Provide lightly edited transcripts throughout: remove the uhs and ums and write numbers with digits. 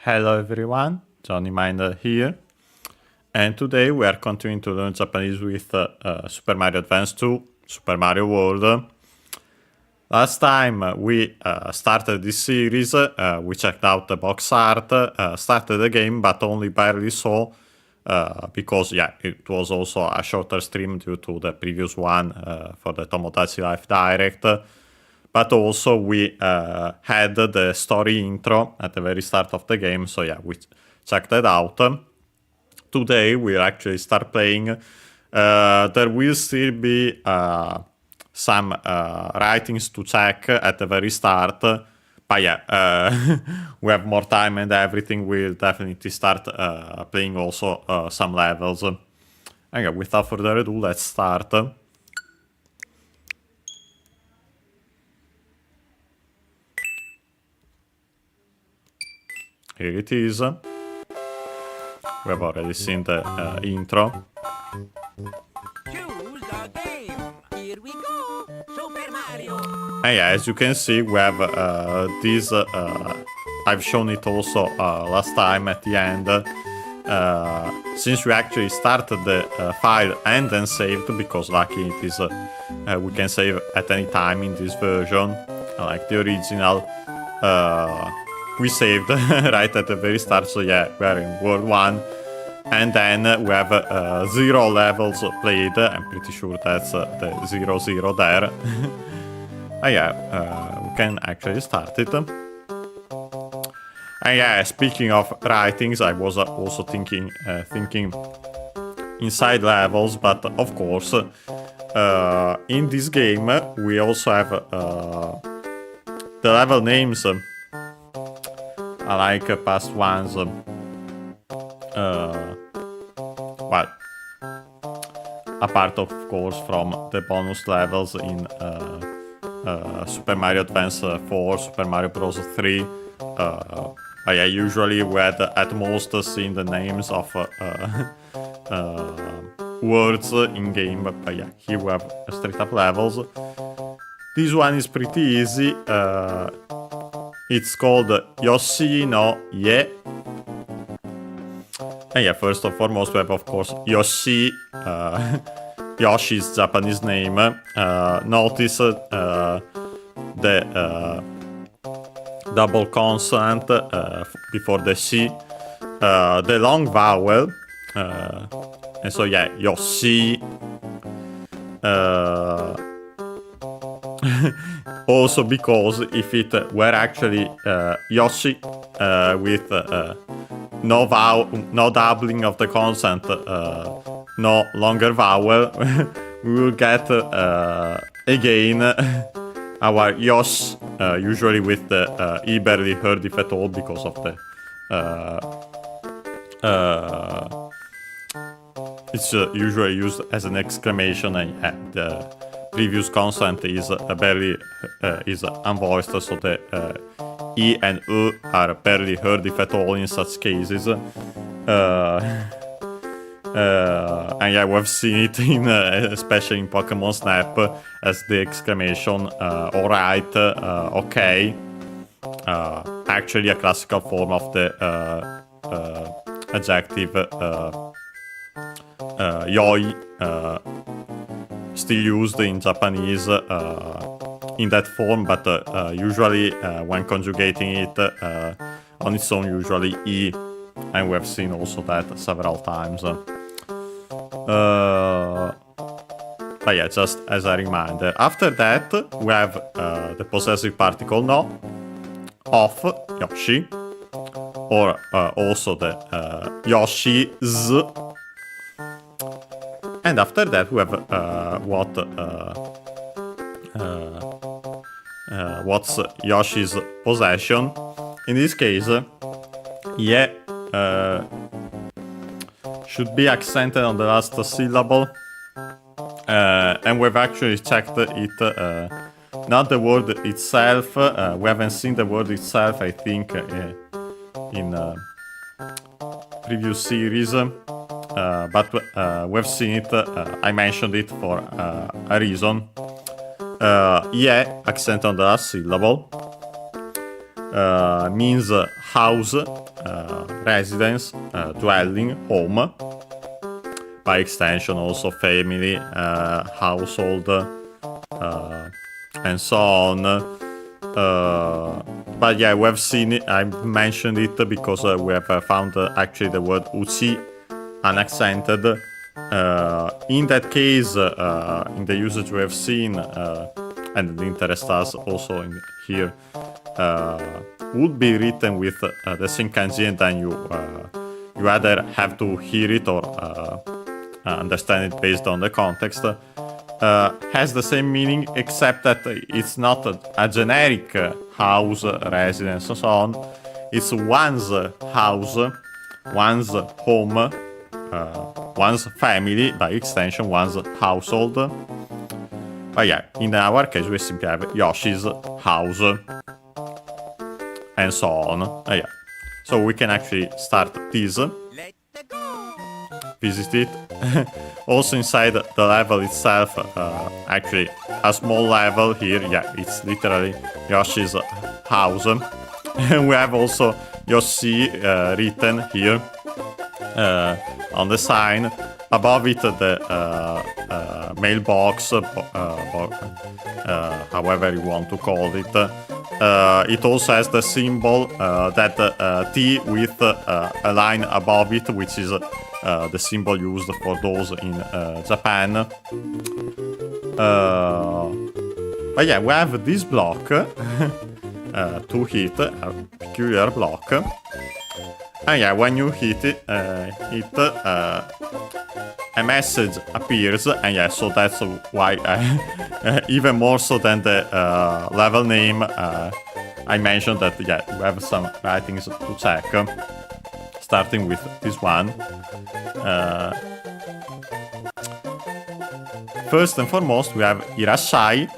Hello everyone, Johnny Minder here, and today we are continuing to learn Japanese with Super Mario Advance 2, Super Mario World. Last time we started this series, we checked out the box art, started the game, but only barely so, because it was also a shorter stream due to the previous one for the Tomodachi Life Direct. But also we had the story intro at the very start of the game, so we checked that out. Today we'll actually start playing. There will still be some writings to check at the very start, but we have more time and everything. We'll definitely start playing also some levels. Okay, without further ado, let's start. Here it is. We have already seen the intro. Choose the game. Here we go. Super Mario. And as you can see, we have this. I've shown it also last time at the end. Since we actually started the file and then saved, because lucky it is, we can save at any time in this version, like the original. We saved right at the very start, so we are in World 1. And then we have 0 levels played. I'm pretty sure that's the 0 there. We can actually start it. And speaking of writings, I was also thinking inside levels, but of course, in this game, we also have the level names. I like past ones. Well, apart of course from the bonus levels in Super Mario Advance 4, Super Mario Bros. 3. Usually we had at most seen the names of words in game, but here we have straight up levels. This one is pretty easy. It's called Yoshi no Ie. And first and foremost we have of course Yoshi, Yoshi's Japanese name. Notice the double consonant before the shi, the long vowel, and so Yoshi. Also because if it were actually Yoshi with no doubling of the consonant, no longer vowel, we will get again our Yosh, usually with the E barely heard if at all, because of the it's usually used as an exclamation, and the previous consonant is barely is unvoiced, so the E and U are barely heard if at all in such cases. And we've seen it in especially in Pokemon Snap as the exclamation alright, okay, actually a classical form of the adjective yoi, still used in Japanese in that form, but usually when conjugating it on its own, usually E, and we have seen also that several times. But just as a reminder. After that, we have the possessive particle no, of Yoshi, or also the Yoshi's. And after that, we have what's Yoshi's possession. In this case, should be accented on the last syllable. And we've actually checked it, not the word itself. We haven't seen the word itself, I think, in previous series. But we've seen it. I mentioned it for a reason. Accent on the last syllable. means house, residence, dwelling, home. By extension, also family, household, and so on. But yeah, we have seen it. I mentioned it because we have found actually the word uchi unaccented. In that case, in the usage we have seen, and the interest us also in here, would be written with the same kanji, and then you either have to hear it or understand it based on the context. Has the same meaning, except that it's not a generic house, residence, and so on. It's one's house, one's home, one's family, by extension, one's household. But yeah, in our case, we simply have Yoshi's house, and so on. Yeah. So we can actually start this, visit it. Also inside the level itself, actually a small level here, yeah, it's literally Yoshi's house. And we have also Yoshi written here on the sign. Above it, the mailbox, however you want to call it. It also has the symbol, that T with a line above it, which is the symbol used for those in Japan. But yeah, we have this block to hit, a peculiar block. And yeah, when you hit it, a message appears, and yeah, so that's why even more so than the level name, I mentioned that, yeah, we have some writings to check, starting with this one. First and foremost, we have Irashai.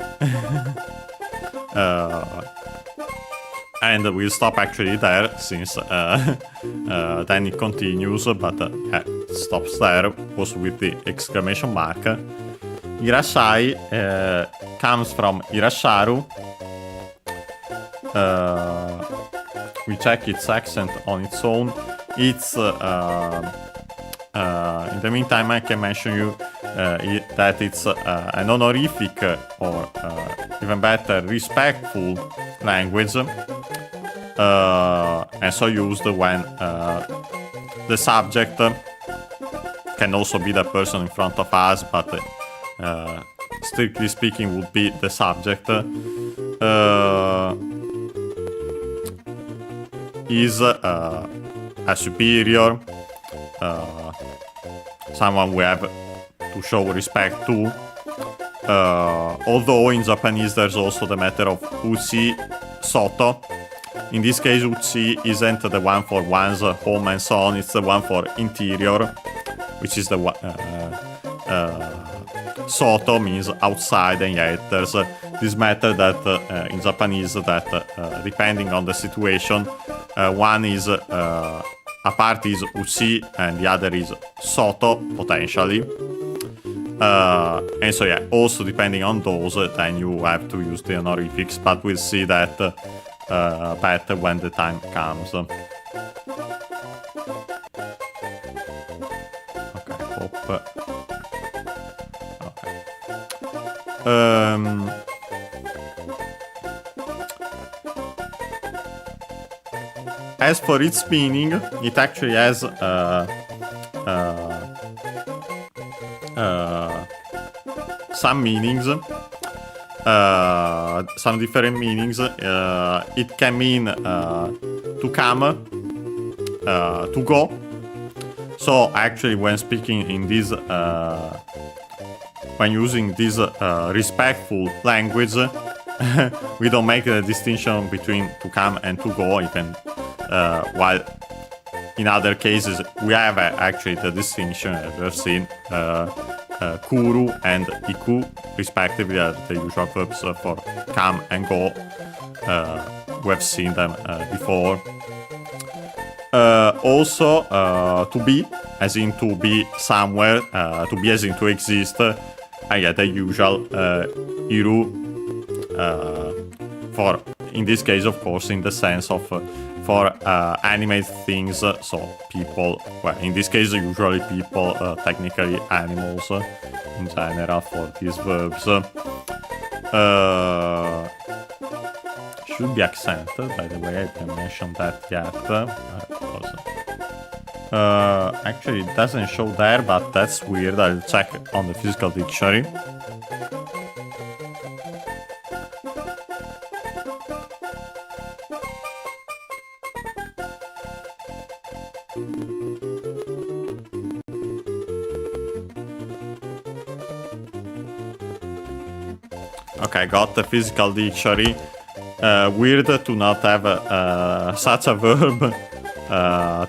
And we'll stop actually there, since then it continues, but yeah, it stops there, also with the exclamation mark. Irashai comes from Irasharu. We check its accent on its own. It's in the meantime, I can mention you that it's an honorific, or even better, respectful language, and so used when the subject can also be the person in front of us, but strictly speaking would be the subject. Is a superior, someone we have to show respect to. Although in Japanese there's also the matter of uchi, soto. In this case, uchi isn't the one for one's home and so on, it's the one for interior, which is the one. Soto means outside, and yet there's this matter that in Japanese that depending on the situation, one is a part is uchi and the other is soto, potentially. And so yeah, also depending on those, then you have to use the honorifics, but we'll see that better when the time comes. Okay, hope. Okay. As for its meaning, it actually has some meanings, some different meanings. It can mean to come, to go. So actually, when speaking in this, when using this respectful language, we don't make the distinction between to come and to go, even while in other cases we have actually the distinction, as we've seen. Kuru and iku, respectively, are the usual verbs for come and go. We have seen them before. Also, to be, as in to be somewhere, to be as in to exist. I get the usual iru for in this case, of course, in the sense of for animate things, so people, well, in this case, usually people, technically animals in general for these verbs. Should be accented, by the way, I didn't mention that yet. Actually, it doesn't show there, but that's weird. I'll check on the physical dictionary. Okay, got the physical dictionary. Weird to not have such a verb,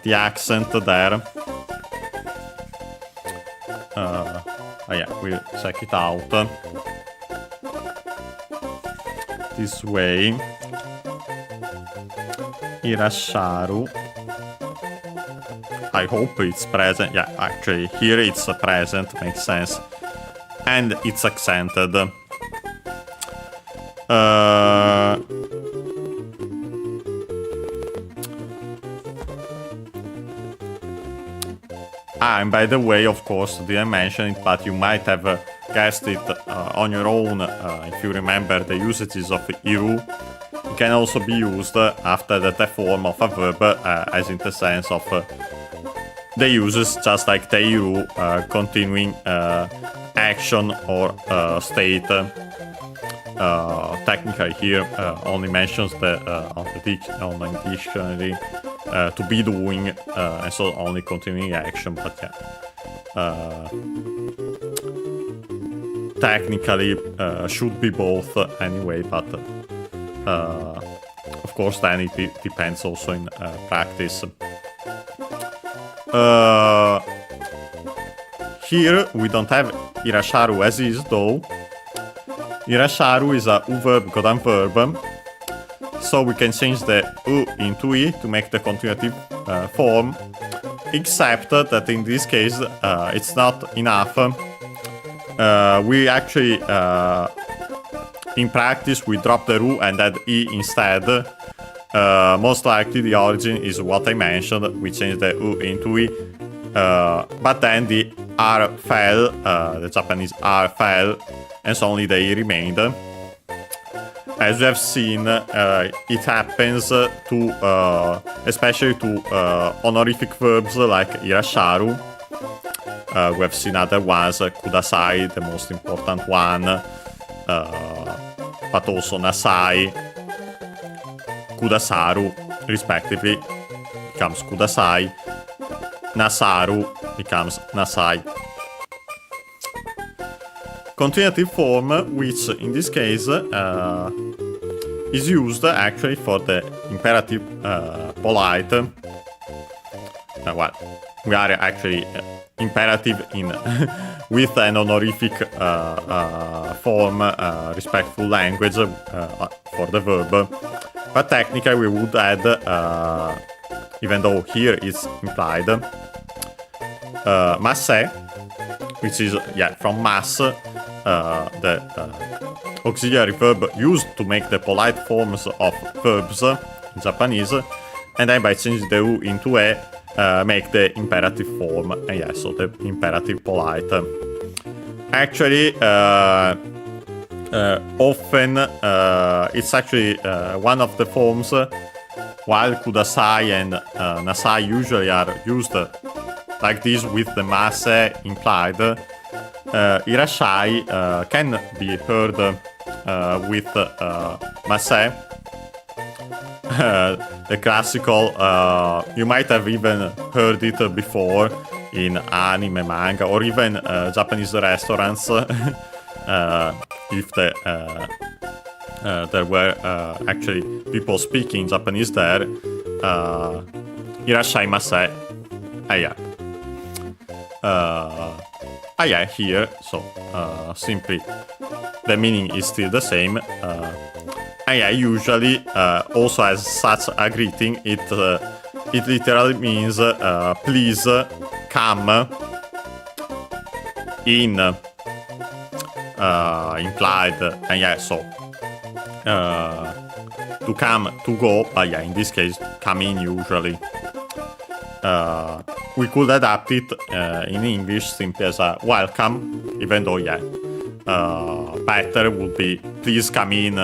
the accent there. Oh yeah, we'll check it out. This way. Irasharu. I hope it's present. Yeah, actually, here it's present, makes sense. And it's accented. And by the way, of course, didn't mention it, but you might have guessed it on your own if you remember the usages of iru. It can also be used after the form of a verb, as in the sense of the uses, just like the iru, continuing action or state. Technically here only mentions on the dictionary to be doing, and so only continuing action, but yeah. Technically should be both anyway, but of course then it depends also in practice. Here we don't have irasharu as is though. Irasharu is a u-verb godan verb, so we can change the u into i to make the continuative form, except that in this case it's not enough. We actually, in practice, we drop the ru and add i instead. Most likely the origin is what I mentioned, we change the u into i, but then the r fell, the Japanese r fell, and so only the i remained. As we have seen, it happens to, especially to honorific verbs like irasharu. We have seen other ones, kudasai, the most important one, but also nasai, kudasaru, respectively, becomes kudasai, nasaru becomes nasai. Continuative form, which in this case is used actually for the imperative polite. Well, we are actually imperative in with an honorific form, respectful language for the verb, but technically we would add, even though here it's implied, masse, which is from mass, the auxiliary verb used to make the polite forms of verbs in Japanese, and then by changing the u into e, make the imperative form, and so the imperative polite. Actually, often it's actually one of the forms, while kudasai and nasai usually are used like this with the masse implied. Irashai can be heard with masse. The classical, you might have even heard it before in anime, manga, or even Japanese restaurants, if there were actually people speaking Japanese there. Irashaimasu. Here, so simply the meaning is still the same. Usually also has such a greeting. It literally means please come in, implied, to come, to go, but yeah, in this case, come in usually. We could adapt it in English simply as a welcome, even though, yeah, better would be please come in.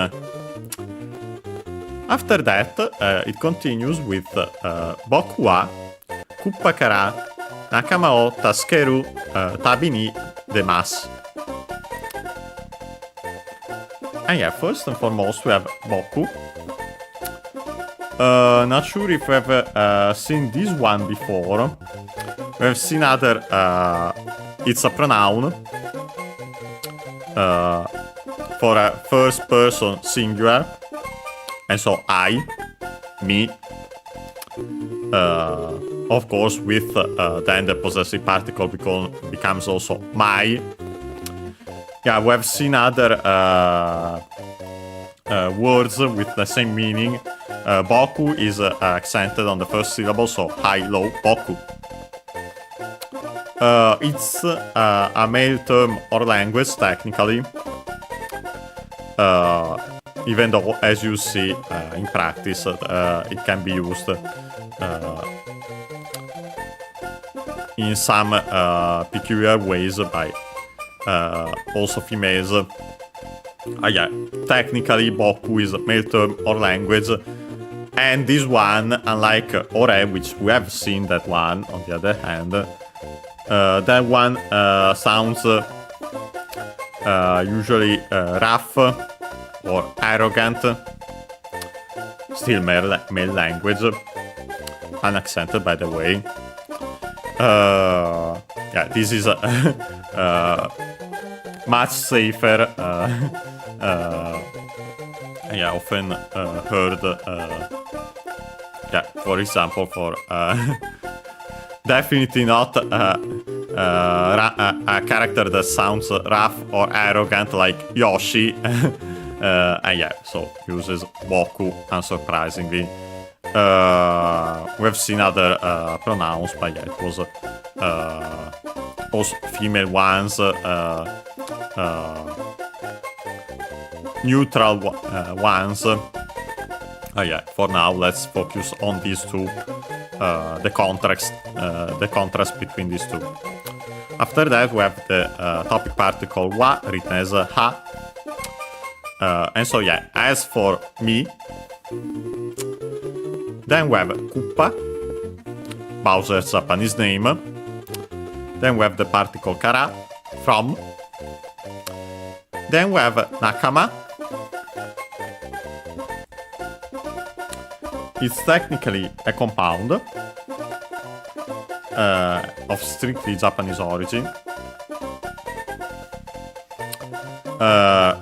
After that, it continues with Boku wa Kuppa kara Nakama o taskeru tabi ni demasu. And yeah, first and foremost we have Boku. Not sure if we've seen this one before. We've seen other. It's a pronoun for a first person singular, and so I, me. Of course, with then the possessive particle becomes also my. Yeah, we have seen other words with the same meaning. Boku is accented on the first syllable, so high, low, boku. It's a male term or language, technically. Even though, as you see in practice, it can be used in some peculiar ways by also females. Yeah, technically Boku is a male term or language, and this one, unlike Ore, which we have seen that one, on the other hand, that one sounds usually rough or arrogant, still male language, unaccented by the way. Yeah, this is much safer. Yeah, often heard. Yeah, for example, for definitely not a character that sounds rough or arrogant like Yoshi. And yeah, so uses Boku, unsurprisingly. We've seen other pronouns, but yeah, it was also female ones, neutral ones. Yeah, for now, let's focus on these two, the contrast between these two. After that, we have the topic particle wa, written as ha. And so, yeah, as for me, then we have Kuppa, Bowser's Japanese name. Then we have the particle kara, from. Then we have Nakama. It's technically a compound of strictly Japanese origin.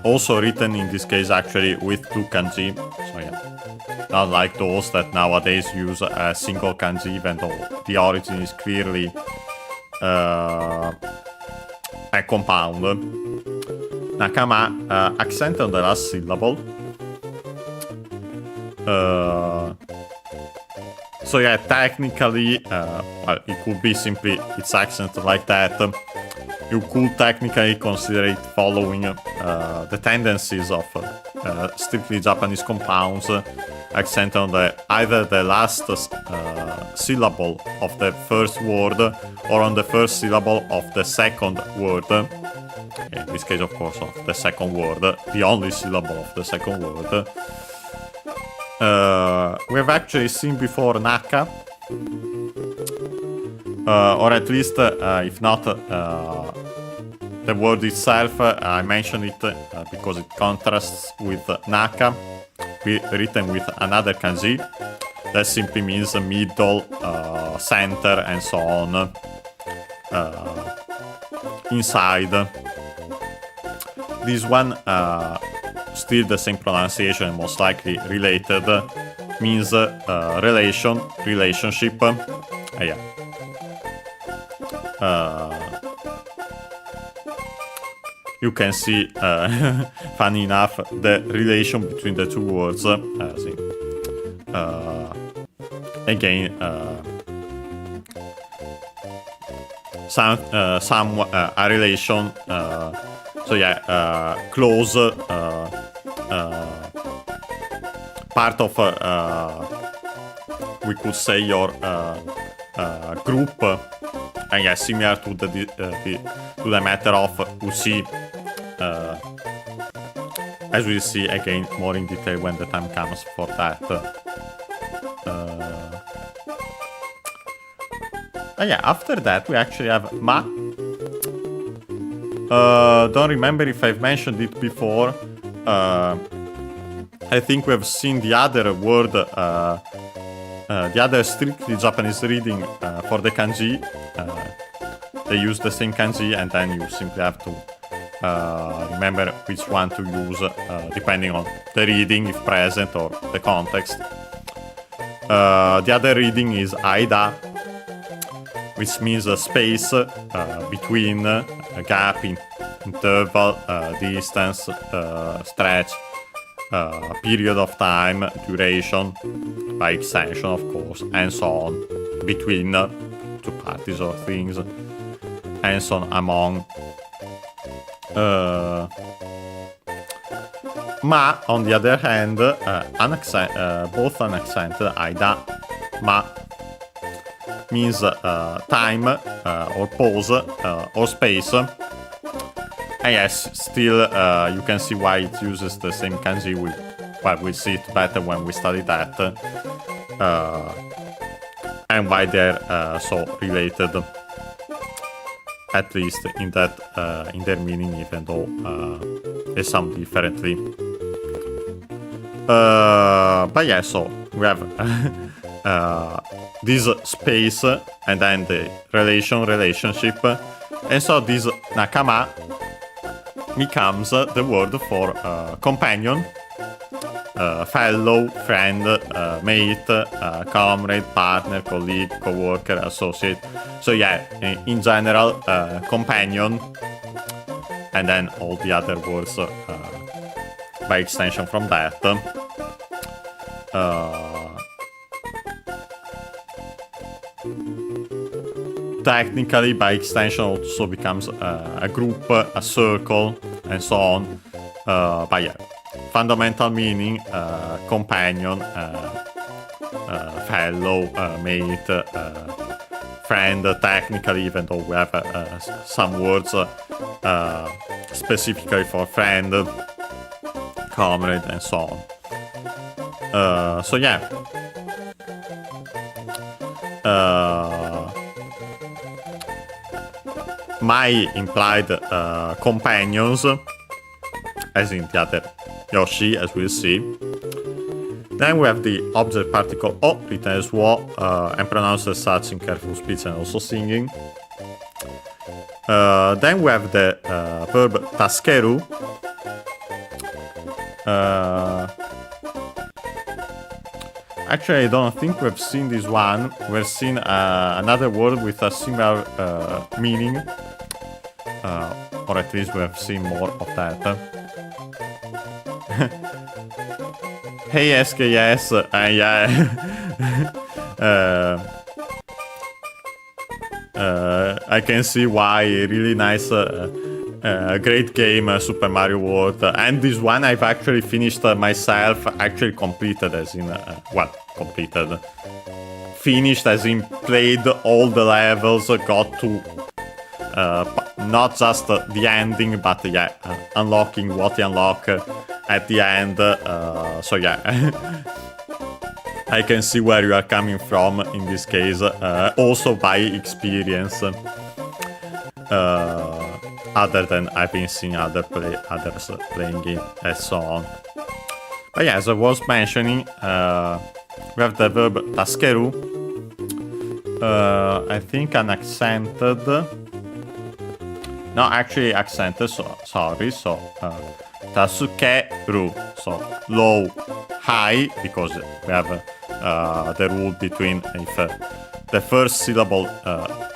Also written in this case actually with two kanji. So yeah, not like those that nowadays use a single kanji, even though the origin is clearly a compound. Nakama, accent on the last syllable. So yeah, technically, well, it could be simply its accent like that. You could technically consider it following the tendencies of strictly Japanese compounds, accent on either the last syllable of the first word or on the first syllable of the second word. In this case, of course, of the second word, the only syllable of the second word. We have actually seen before Naka, or at least, if not the word itself, I mention it because it contrasts with Naka, written with another kanji. That simply means middle, center, and so on. Inside. This one, still the same pronunciation, most likely related, means relationship. Yeah. You can see, funny enough, the relation between the two words. Again, some a relation. So yeah, close part of we could say your group, and yeah, similar to the matter of UC, as we'll see again more in detail when the time comes for that. Yeah, after that we actually have ma. Don't remember if I've mentioned it before. I think we have seen the other word, the other strictly Japanese reading for the kanji. They use the same kanji, and then you simply have to remember which one to use depending on the reading, if present, or the context. The other reading is aida, which means a space between, a gap, interval, distance, stretch, period of time, duration, by extension of course, and so on, between two parties or things, and so on among. Ma, on the other hand, both unaccented, aida, ma, means time or pause or space. And yes, still you can see why it uses the same kanji. We'll see it better when we study that, and why they're so related, at least in that in their meaning, even though they sound differently. But yeah, so we have this space and then the relationship, and so this nakama becomes the word for companion, fellow, friend, mate, comrade, partner, colleague, co-worker, associate. So yeah, in general, companion, and then all the other words by extension from that. Technically, by extension, also becomes a group, a circle, and so on. But yeah, fundamental meaning: companion, fellow, mate, friend. Technically, even though we have some words specifically for friend, comrade, and so on. So yeah. My implied companions, as in the other Yoshi, as we'll see. Then we have the object particle o, written as wo, and pronounced as such in careful speech and also singing. Then we have the verb taskeru. Actually, I don't think we've seen this one. We've seen another word with a similar meaning. Or at least we have seen more of that. Hey SKS, yeah. I can see why. Really nice, great game, Super Mario World. And this one I've actually finished myself, actually completed as in, completed. Finished as in played all the levels, got to not just the ending, but yeah, unlocking what you unlock at the end. So yeah, I can see where you are coming from in this case, also by experience. Other than I've been seeing others playing it and so on. But yeah, as I was mentioning, we have the verb taskeru. I think unaccented. No, actually accented, so sorry. So tasukeru, so low, high, because we have the rule between if the first syllable,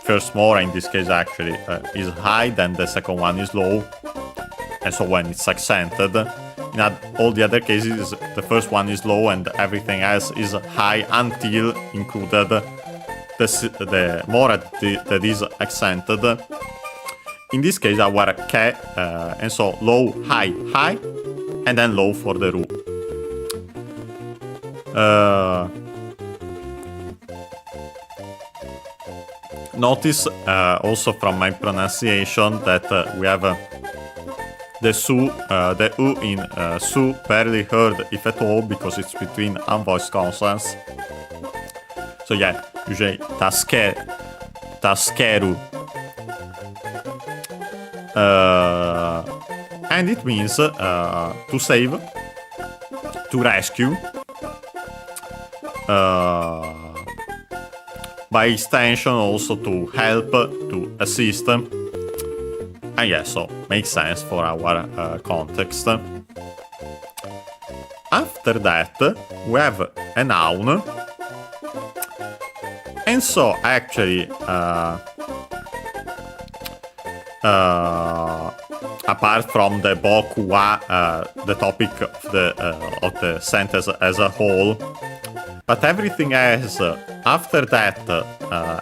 first mora in this case actually, is high, then the second one is low, and so when it's accented. In all the other cases, the first one is low and everything else is high until included the mora that is accented. In this case, our ke, and so low, high, high, and then low for the ru. Notice also from my pronunciation that we have the U in su barely heard if at all because it's between unvoiced consonants. So yeah, usually taskeru. And it means to save, to rescue, by extension also to help, to assist. And yeah, so makes sense for our context. After that, we have a noun. And so actually, apart from the boku wa, the topic of the sentence as a whole, but everything else after that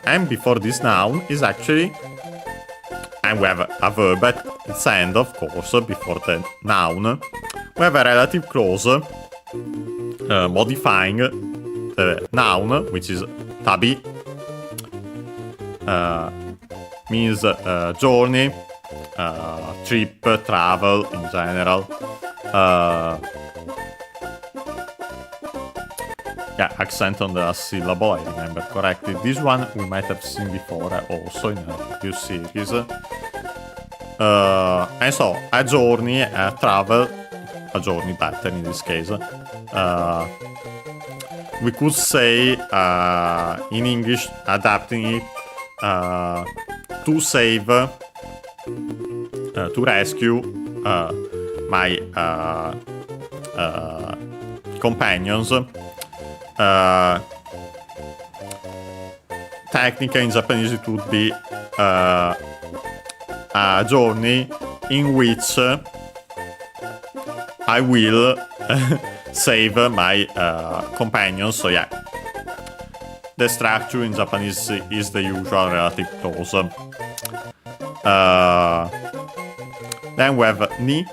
and before this noun is actually, and we have a verb at its end, of course, before the noun. We have a relative clause modifying the noun, which is tabi, means journey, trip, travel in general. Yeah, accent on the last syllable, I remember correctly. This one we might have seen before also in a previous series. And so, a journey, a travel, a journey better in this case. We could say in English, adapting it, to save, to rescue my companions. Technically in Japanese it would be a journey in which I will save my companions. So yeah, the structure in Japanese is the usual relative clause. Then we have ni,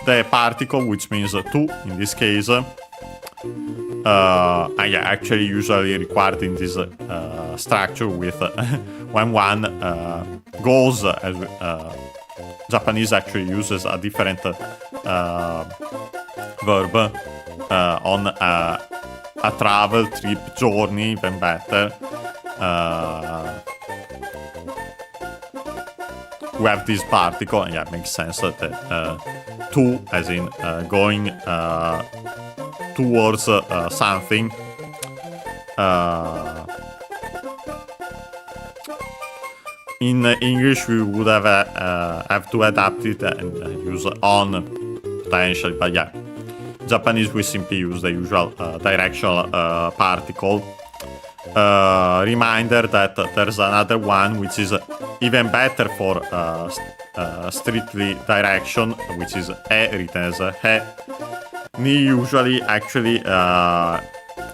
the particle, which means to in this case. Yeah, actually usually required in this structure with when one goes, as Japanese actually uses a different verb on a travel, trip, journey, even better. We have this particle, and yeah, it makes sense that to, as in going towards something. In English, we would have to adapt it and use on potentially, but yeah, Japanese we simply use the usual directional particle. Reminder that there's another one which is even better for strictly direction, which is e, written as he. Ni usually actually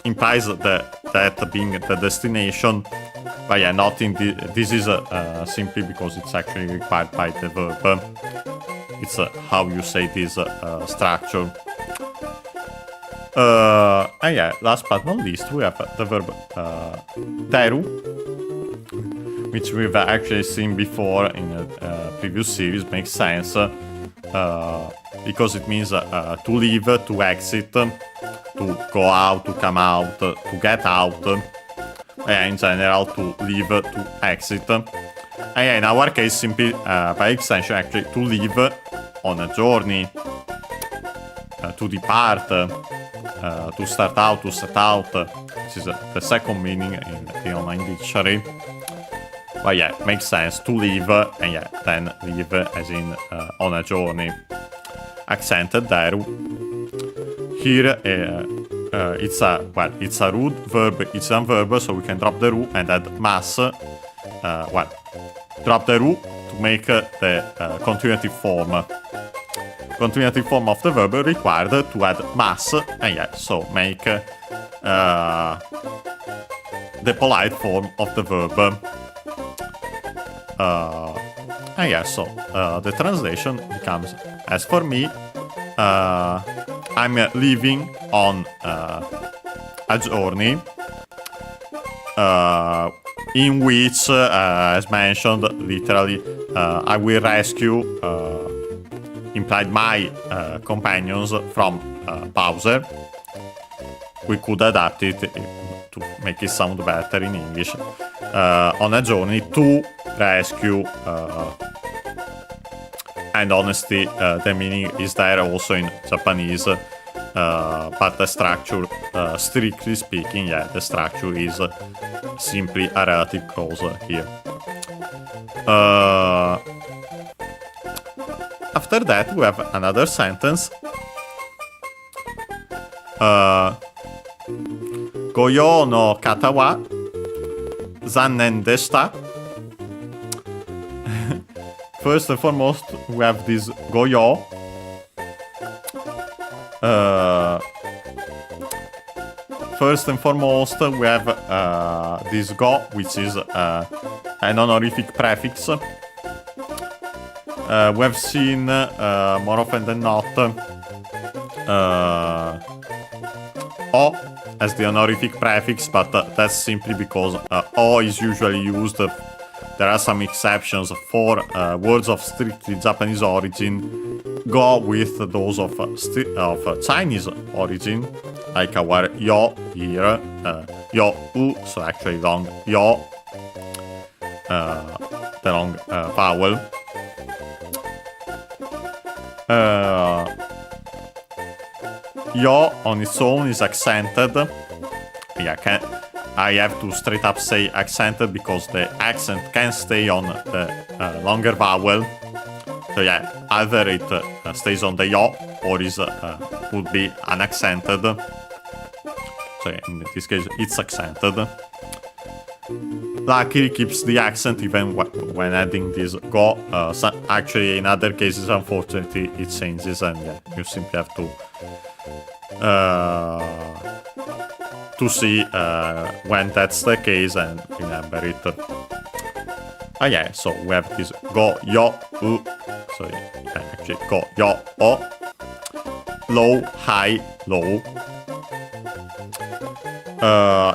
implies that being the destination, but yeah, not in this is simply because it's actually required by the verb. It's how you say this structure. And yeah, last but not least, we have the verb teru, which we've actually seen before in a previous series. Makes sense because it means to leave, to exit, to go out, to come out, to get out. In general, to leave, to exit. And yeah, in our case, simply by extension, actually, to leave on a journey, to depart, to start out, to set out, which is the second meaning in the online dictionary. But yeah, makes sense to leave, and yeah, then leave as in on a journey. Accented there. Here it's a root verb, it's a verb, so we can drop the ru and add mas. Drop the ru to make the continuative form. Continuative form of the verb required to add mas, and yeah, so make the polite form of the verb. And yeah, so the translation becomes, as for me, I I'm leaving on a journey in which, as mentioned, literally, I will rescue, implied my companions from Bowser. We could adapt it to make it sound better in English. On a journey to rescue, and honestly, the meaning is there also in Japanese, but the structure, strictly speaking, yeah, the structure is simply a relative clause here. After that, we have another sentence. Goyo no kata wa zannen deshita. First and foremost, we have this goyo. First and foremost, we have this go, which is an honorific prefix. We have seen more often than not o as the honorific prefix, but that's simply because o is usually used. There are some exceptions for words of strictly Japanese origin. Go with those of Chinese origin, like our yo here, yo u, so actually long yo, the long vowel. Yo on its own is accented. Yeah, I have to straight up say accented because the accent can stay on the longer vowel. So yeah, either it stays on the yo or is would be unaccented. So yeah, in this case, it's accented. Luckily, keeps the accent even when adding this go. Actually, in other cases, unfortunately, it changes, and yeah, you simply have to see when that's the case and remember it. Yeah, so we have this go yo u. So yeah, actually go yo o. Low, high, low.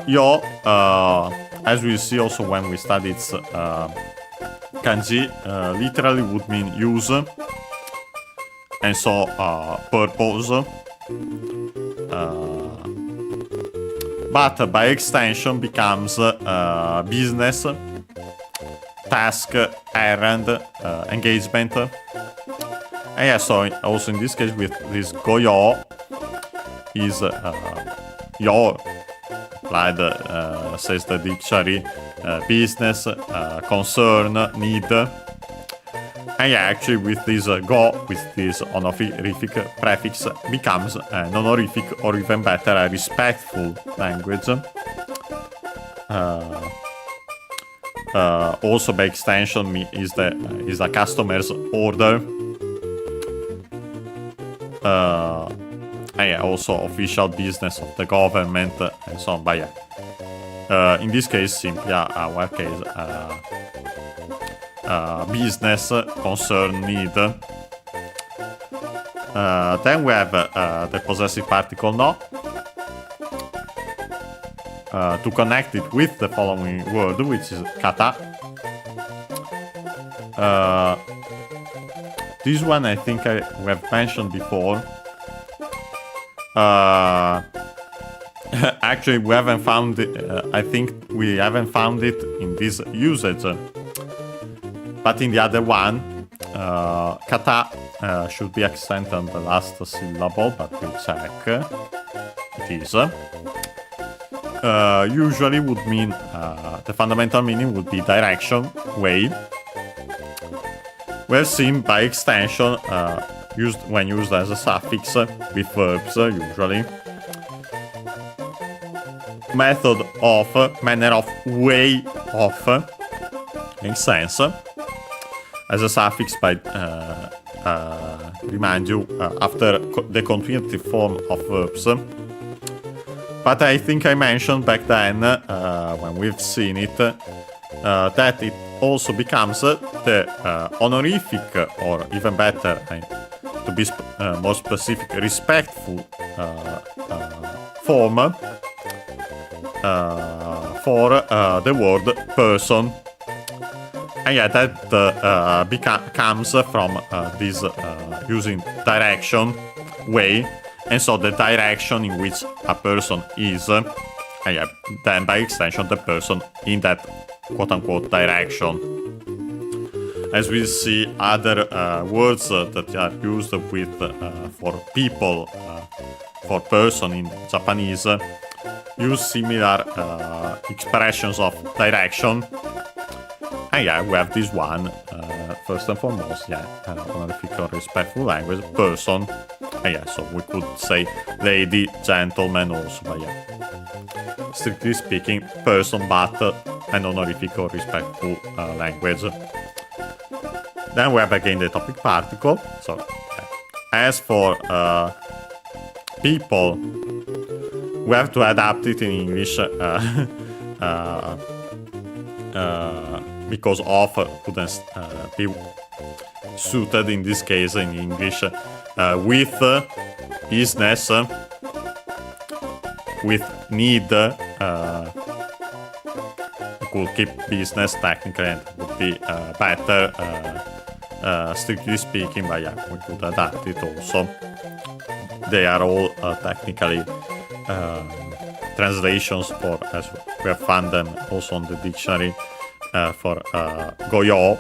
Yo, as we see also when we study its kanji, literally would mean use, and so purpose. But by extension becomes business, task, errand, engagement. And yeah, so also in this case with this goyo is yo, applied, says the dictionary, business, concern, need. And yeah, actually with this go, with this honorific prefix, becomes an honorific or even better, a respectful language. Also by extension is the customer's order. And yeah, also official business of the government and so on. But yeah, in this case, simply our case, business, concern, need. Then we have the possessive particle no. To connect it with the following word, which is kata. This one I think we have mentioned before. Actually, we haven't found it. I think we haven't found it in this usage. But in the other one, kata should be accented on the last syllable, but we'll check. It is. Usually would mean, the fundamental meaning would be direction, way. We're seen by extension, when used as a suffix with verbs, usually. Method of, manner of, way of, makes sense. As a suffix by, remind you, after the continuative form of verbs. But I think I mentioned back then, when we've seen it, that it also becomes the honorific, or even better, to be more specific, respectful form for the word person. And yeah, that comes from this using direction way, and so the direction in which a person is, and yeah, then by extension the person in that quote-unquote direction. As we see, other words that are used with for people, for person in Japanese, use similar expressions of direction. And yeah, we have this one, first and foremost, yeah, honorific or respectful language, person. And yeah, so we could say lady, gentleman also, but yeah, strictly speaking, person, but an honorific or respectful language. Then we have again the topic particle. So, yeah. As for people, we have to adapt it in English because of couldn't be suited in this case in English with business, with need. We could keep business technically and it would be better, strictly speaking, but yeah, we could adapt it also. They are all technically translations for, as we have found them also on the dictionary, for goyo.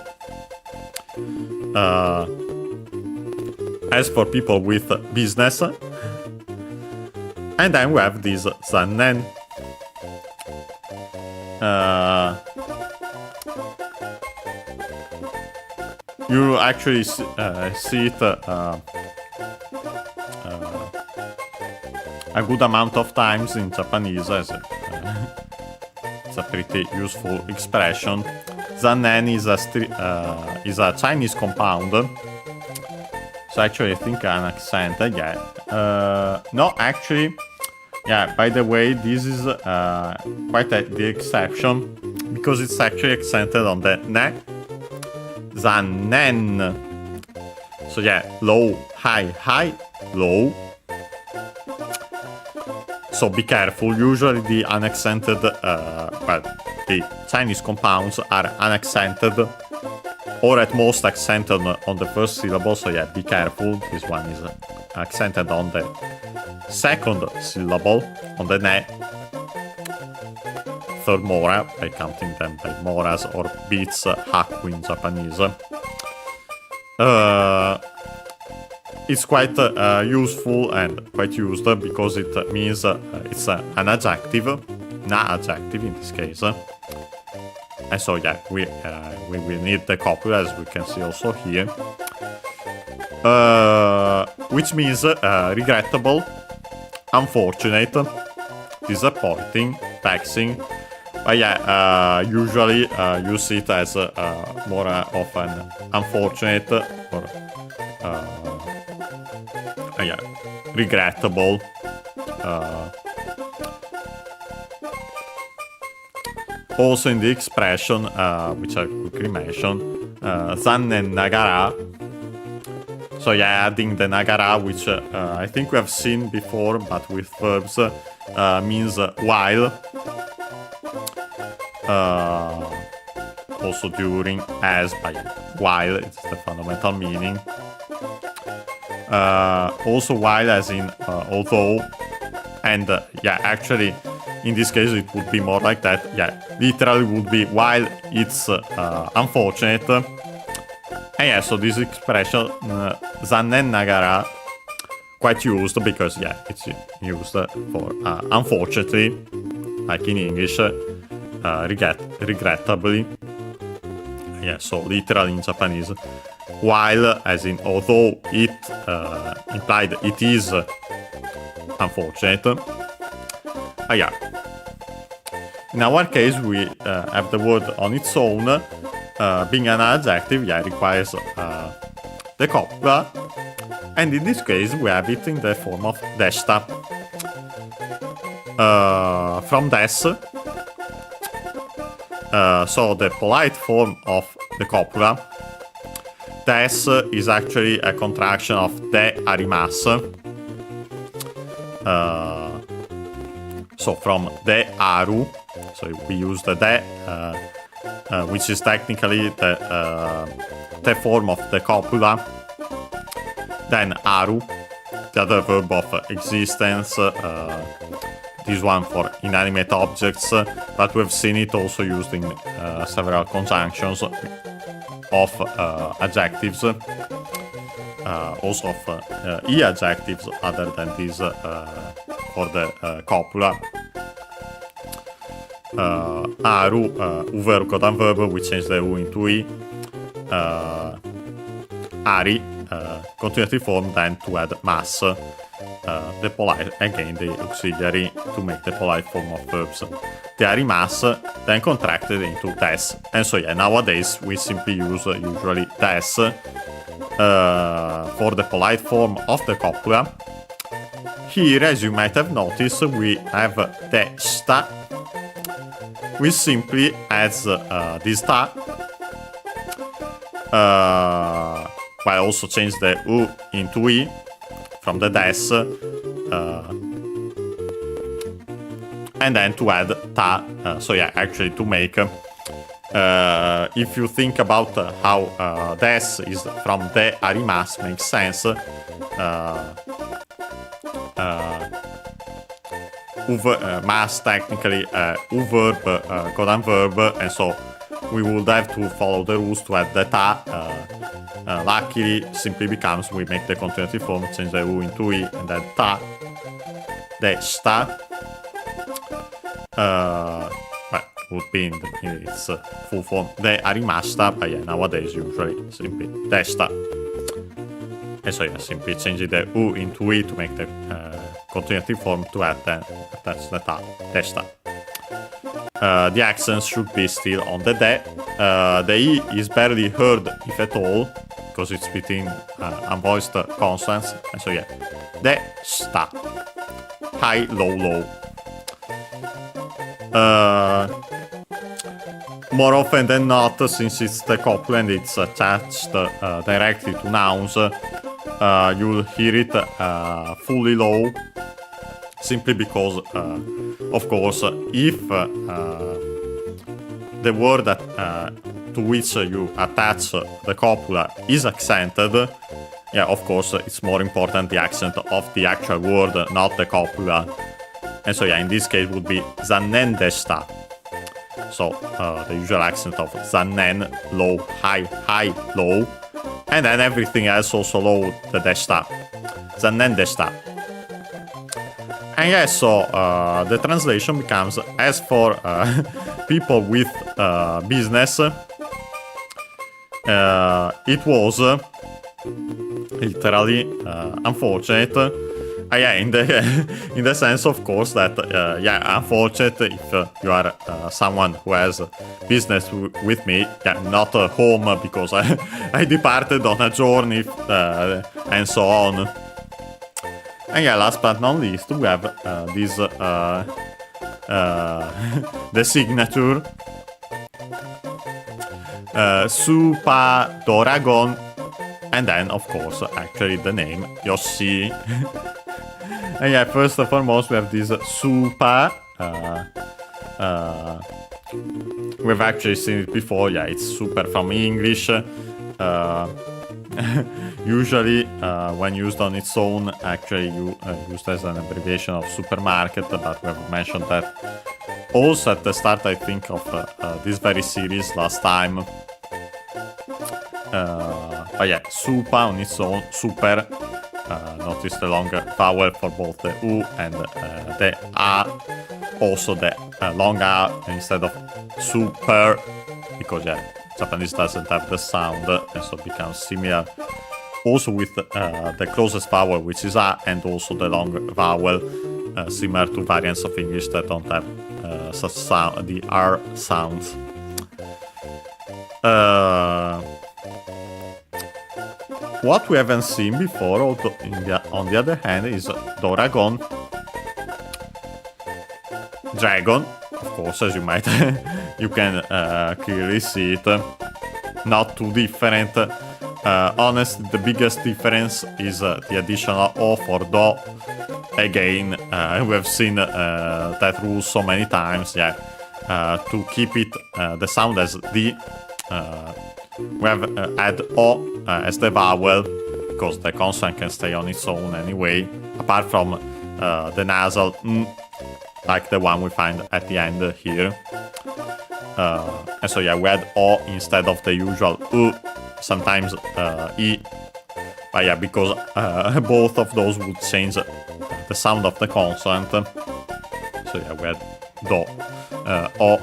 As for people with business, and then we have this zannen. You actually see it a good amount of times in Japanese, as it's a pretty useful expression. Zannen is a Chinese compound. So actually, I think an accent. Yeah. No, actually, yeah. By the way, this is quite the exception because it's actually accented on the ne. Zannen. So yeah, low, high, low. So be careful. Usually the unaccented, the Chinese compounds are unaccented, or at most accented on the first syllable. So yeah, be careful. This one is accented on the second syllable, on the ne. Third mora, by counting them by moras or beats, haku in Japanese. It's quite useful and quite used because it means it's an adjective, adjective in this case. And so yeah, we will need the copula, as we can see also here, which means regrettable, unfortunate, disappointing, vexing. But yeah, usually you see it as more of an unfortunate or yeah, regrettable. Also in the expression, which I quickly mentioned, zannen nagara. So yeah, adding the nagara, which I think we have seen before, but with verbs, means while. Also during, as, by while, it's the fundamental meaning. Also while as in although, and yeah, actually in this case it would be more like that. Yeah, literally would be while it's unfortunate. And yeah, so this expression zannen nagara, quite used because yeah, it's used for unfortunately, like in English, regrettably. Yeah, so literally in Japanese, while as in although it implied it is unfortunate. Yeah. In our case, we have the word on its own, being an adjective. Yeah, requires the copula, and in this case, we have it in the form of deshita. From des. So the polite form of the copula des is actually a contraction of de arimas. So from de aru, so we use the de, which is technically the form of the copula. Then aru, the other verb of existence, this one for inanimate objects, but we've seen it also used in several conjunctions of adjectives, also of e-adjectives other than this for the copula. Aru, u-verb, codant verb, we change the u into e. Ari, continuative form, then to add mas, the polite, again the auxiliary to make the polite form of verbs. The arimas, then contracted into des. And so yeah, nowadays we simply use usually des for the polite form of the copula. Here, as you might have noticed, we have the sta, which simply adds this ta, while also change the u into e from the des, and then to add ta. So yeah, actually to make, if you think about how des is from de arimas, makes sense. Mas technically u-verb, codant verb, and so we would have to follow the rules to add the ta. Luckily, simply becomes we make the continuative form, change the u into e, and then ta, the sta, would be in its full form, the arimasta, but yeah, nowadays usually simply desta. And so yeah, simply changing the u into e to make the continuative form to add then attach the ta, desta. The accent should be still on the de. The e is barely heard, if at all, because it's between unvoiced consonants. And so yeah, de sta, high, low, low. More often than not, since it's the copula and it's attached directly to nouns, you'll hear it fully low, simply because, of course, if the word that, to which you attach the copula is accented, yeah, of course, it's more important the accent of the actual word, not the copula. And so, yeah, in this case would be zannen desta. So, the usual accent of zannen, low, high, high, low. And then everything else also low, the desta. Zannen desta. And yeah, so the translation becomes, as for people with business, it was literally unfortunate. Yeah, in the sense, of course, that yeah, unfortunate if you are someone who has business with me, yeah, not home because I departed on a journey and so on. And yeah, last but not least, we have this the signature Super Doragon, and then of course actually the name Yoshi. And yeah, first and foremost we have this super. We've actually seen it before. Yeah, it's super from English. Usually, when used on its own, actually used as an abbreviation of supermarket, but we have mentioned that also at the start, I think, of this very series last time. But yeah, super on its own, super. Notice the long vowel for both the U and the A. Also the long A instead of super, because yeah, Japanese doesn't have the sound, and so it becomes similar. Also with the closest vowel, which is A, and also the long vowel, similar to variants of English that don't have such sound, the R sounds. What we haven't seen before, although on the other hand, is Doragon. Dragon, of course, as you might, you can clearly see it. Not too different. honestly, the biggest difference is the additional O for do. Again, we have seen that rule so many times. Yeah, to keep it the sound as D, we have add O as the vowel because the consonant can stay on its own anyway. Apart from the nasal N, like the one we find at the end here. And so yeah, we add O instead of the usual U, sometimes E. But yeah, because both of those would change the sound of the consonant. So yeah, we add Do, O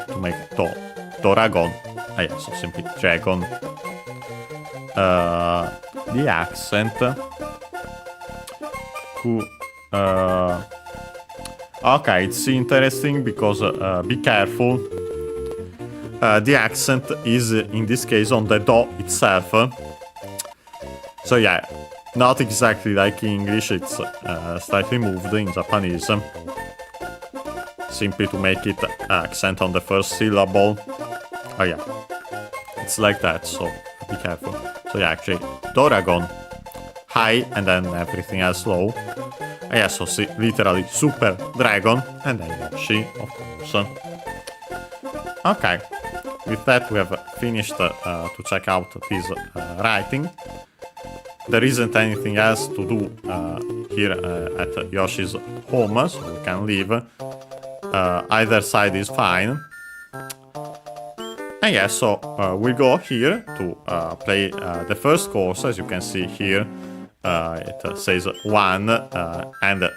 to make Do, Doragon. Yeah, so simply dragon. The accent. Okay, it's interesting because be careful. The accent is in this case on the do itself. So yeah, not exactly like in English, it's slightly moved in Japanese. Simply to make it accent on the first syllable. Oh yeah, it's like that, so be careful. So yeah, actually, Doragon, high, and then everything else low. Yeah, so see, literally Super Dragon, and then Yoshi, of course. Okay, with that we have finished to check out this writing. There isn't anything else to do here at Yoshi's home, so we can leave. Either side is fine. And yeah, so we'll go here to play the first course. As you can see here, it says 1, and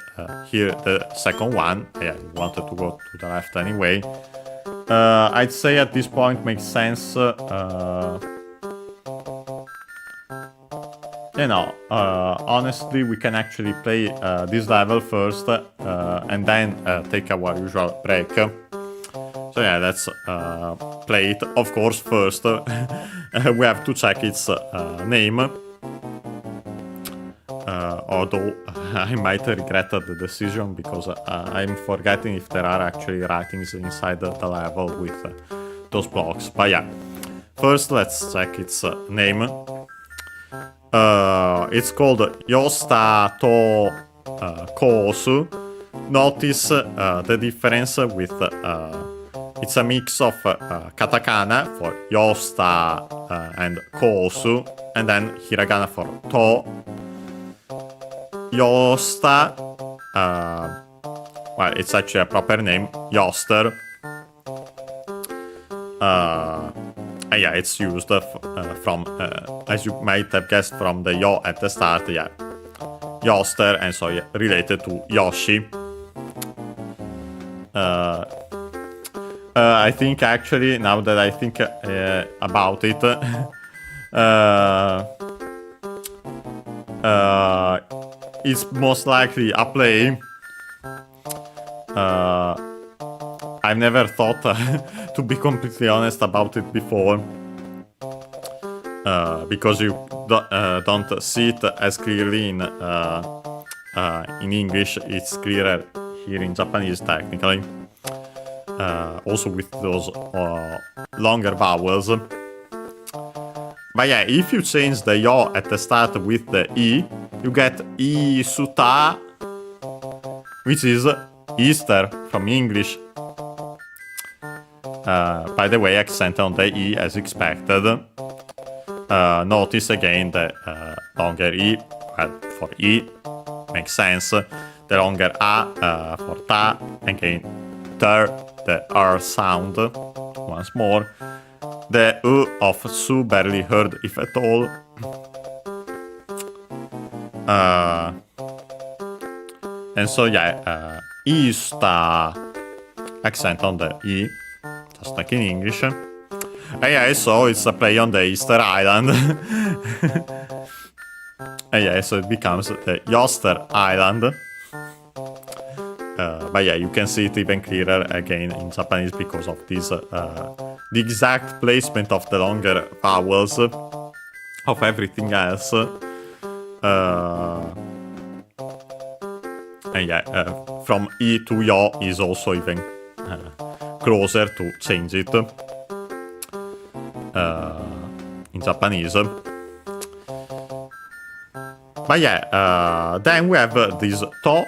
here the second one. Yeah, I wanted to go to the left anyway. I'd say at this point makes sense. Honestly, we can actually play this level first and then take our usual break. So yeah, let's play it. Of course, first we have to check its name. Although I might regret the decision because I'm forgetting if there are actually writings inside the level with those blocks. But yeah, first let's check its name. It's called Yosta to Kosu. Notice the difference with it's a mix of katakana for Yosta and Kosu, and then hiragana for to. Yosta, well, it's actually a proper name, Yoster. Yeah, it's used from, as you might have guessed from the yo at the start, yeah, Yoster, and so yeah, related to Yoshi. I think actually, now that I think about it, it's most likely a play. I've never thought, to be completely honest about it before, because you don't see it as clearly in English. It's clearer here in Japanese, technically. Also with those longer vowels. But yeah, if you change the yo at the start with the e, you get isuta, which is Easter from English. By the way, accent on the e as expected. Notice again the longer e, well, for e, makes sense. The longer a for ta, again ter, the r sound, once more. The u of su barely heard, if at all. And so yeah, Easter, accent on the e, just like in English. Yeah, so it's a play on the Easter Island. Yeah, so it becomes the Yoster Island. But yeah, you can see it even clearer again in Japanese because of this, the exact placement of the longer vowels of everything else. And yeah, from E to Yo is also even closer to change it in Japanese. But yeah, then we have this to.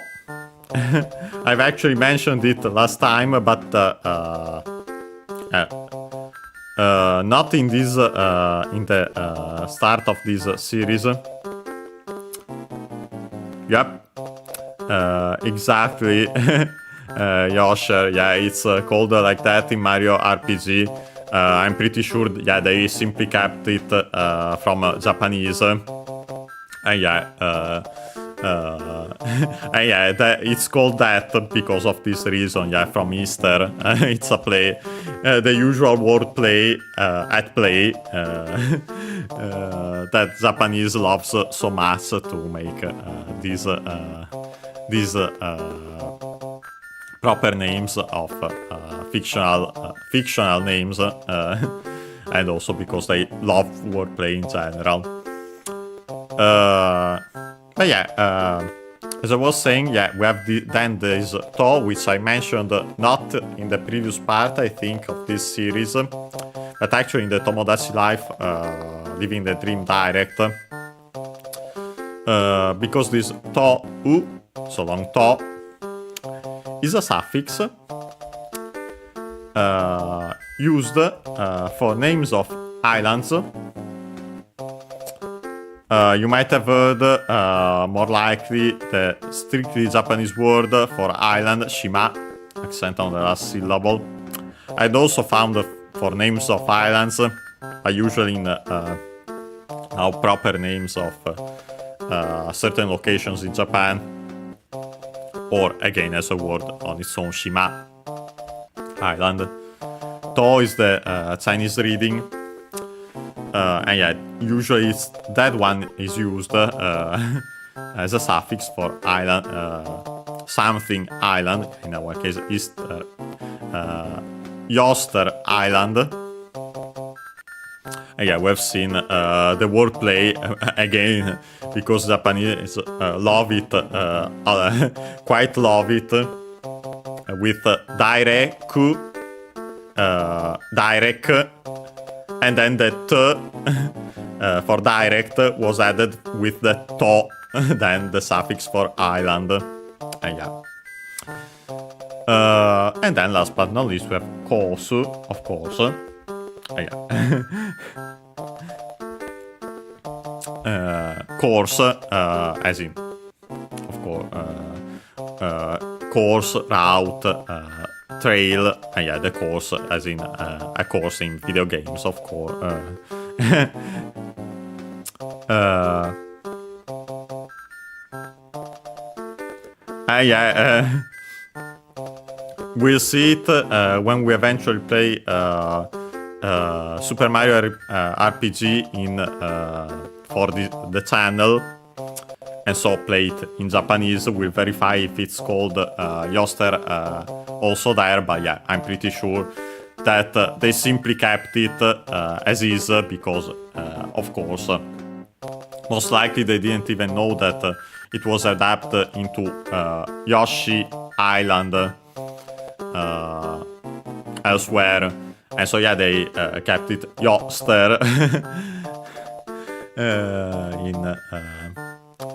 I've actually mentioned it last time, but not in this in the start of this series. Yep, exactly. Yoshi, yeah, it's called like that in Mario RPG. I'm pretty sure, yeah, they simply kept it from Japanese. Yeah, it's called that because of this reason. Yeah, from Easter, it's a play, the usual word play at play that Japanese loves so much to make these proper names of fictional names, and also because they love wordplay in general. But yeah, as I was saying, yeah, we have then there's to, which I mentioned not in the previous part, I think, of this series, but actually in the Tomodachi Life, Living the Dream Direct, because this to, so long to, is a suffix used for names of islands. You might have heard, more likely, the strictly Japanese word for island, shima, accent on the last syllable. I'd also found for names of islands, usually in now proper names of certain locations in Japan, or again as a word on its own, shima, island. To is the Chinese reading. And yeah, usually that one is used as a suffix for island, something island. In our case, Yoster Island. And yeah, we've seen the wordplay again because Japanese love it, quite love it, with direct, direct. And then the t for direct was added with the to, then the suffix for island. And yeah. And then last but not least we have course, of course. Yeah. Course, as in, of course, course, route, trail, and yeah, the course as in a course in video games, of course. Yeah, we'll see it when we eventually play Super Mario RPG in for the channel. And so play it in Japanese. We'll verify if it's called Yoster also there, but yeah, I'm pretty sure that they simply kept it as is because, of course, most likely they didn't even know that it was adapted into Yoshi Island elsewhere. And so yeah, they kept it Yoster in...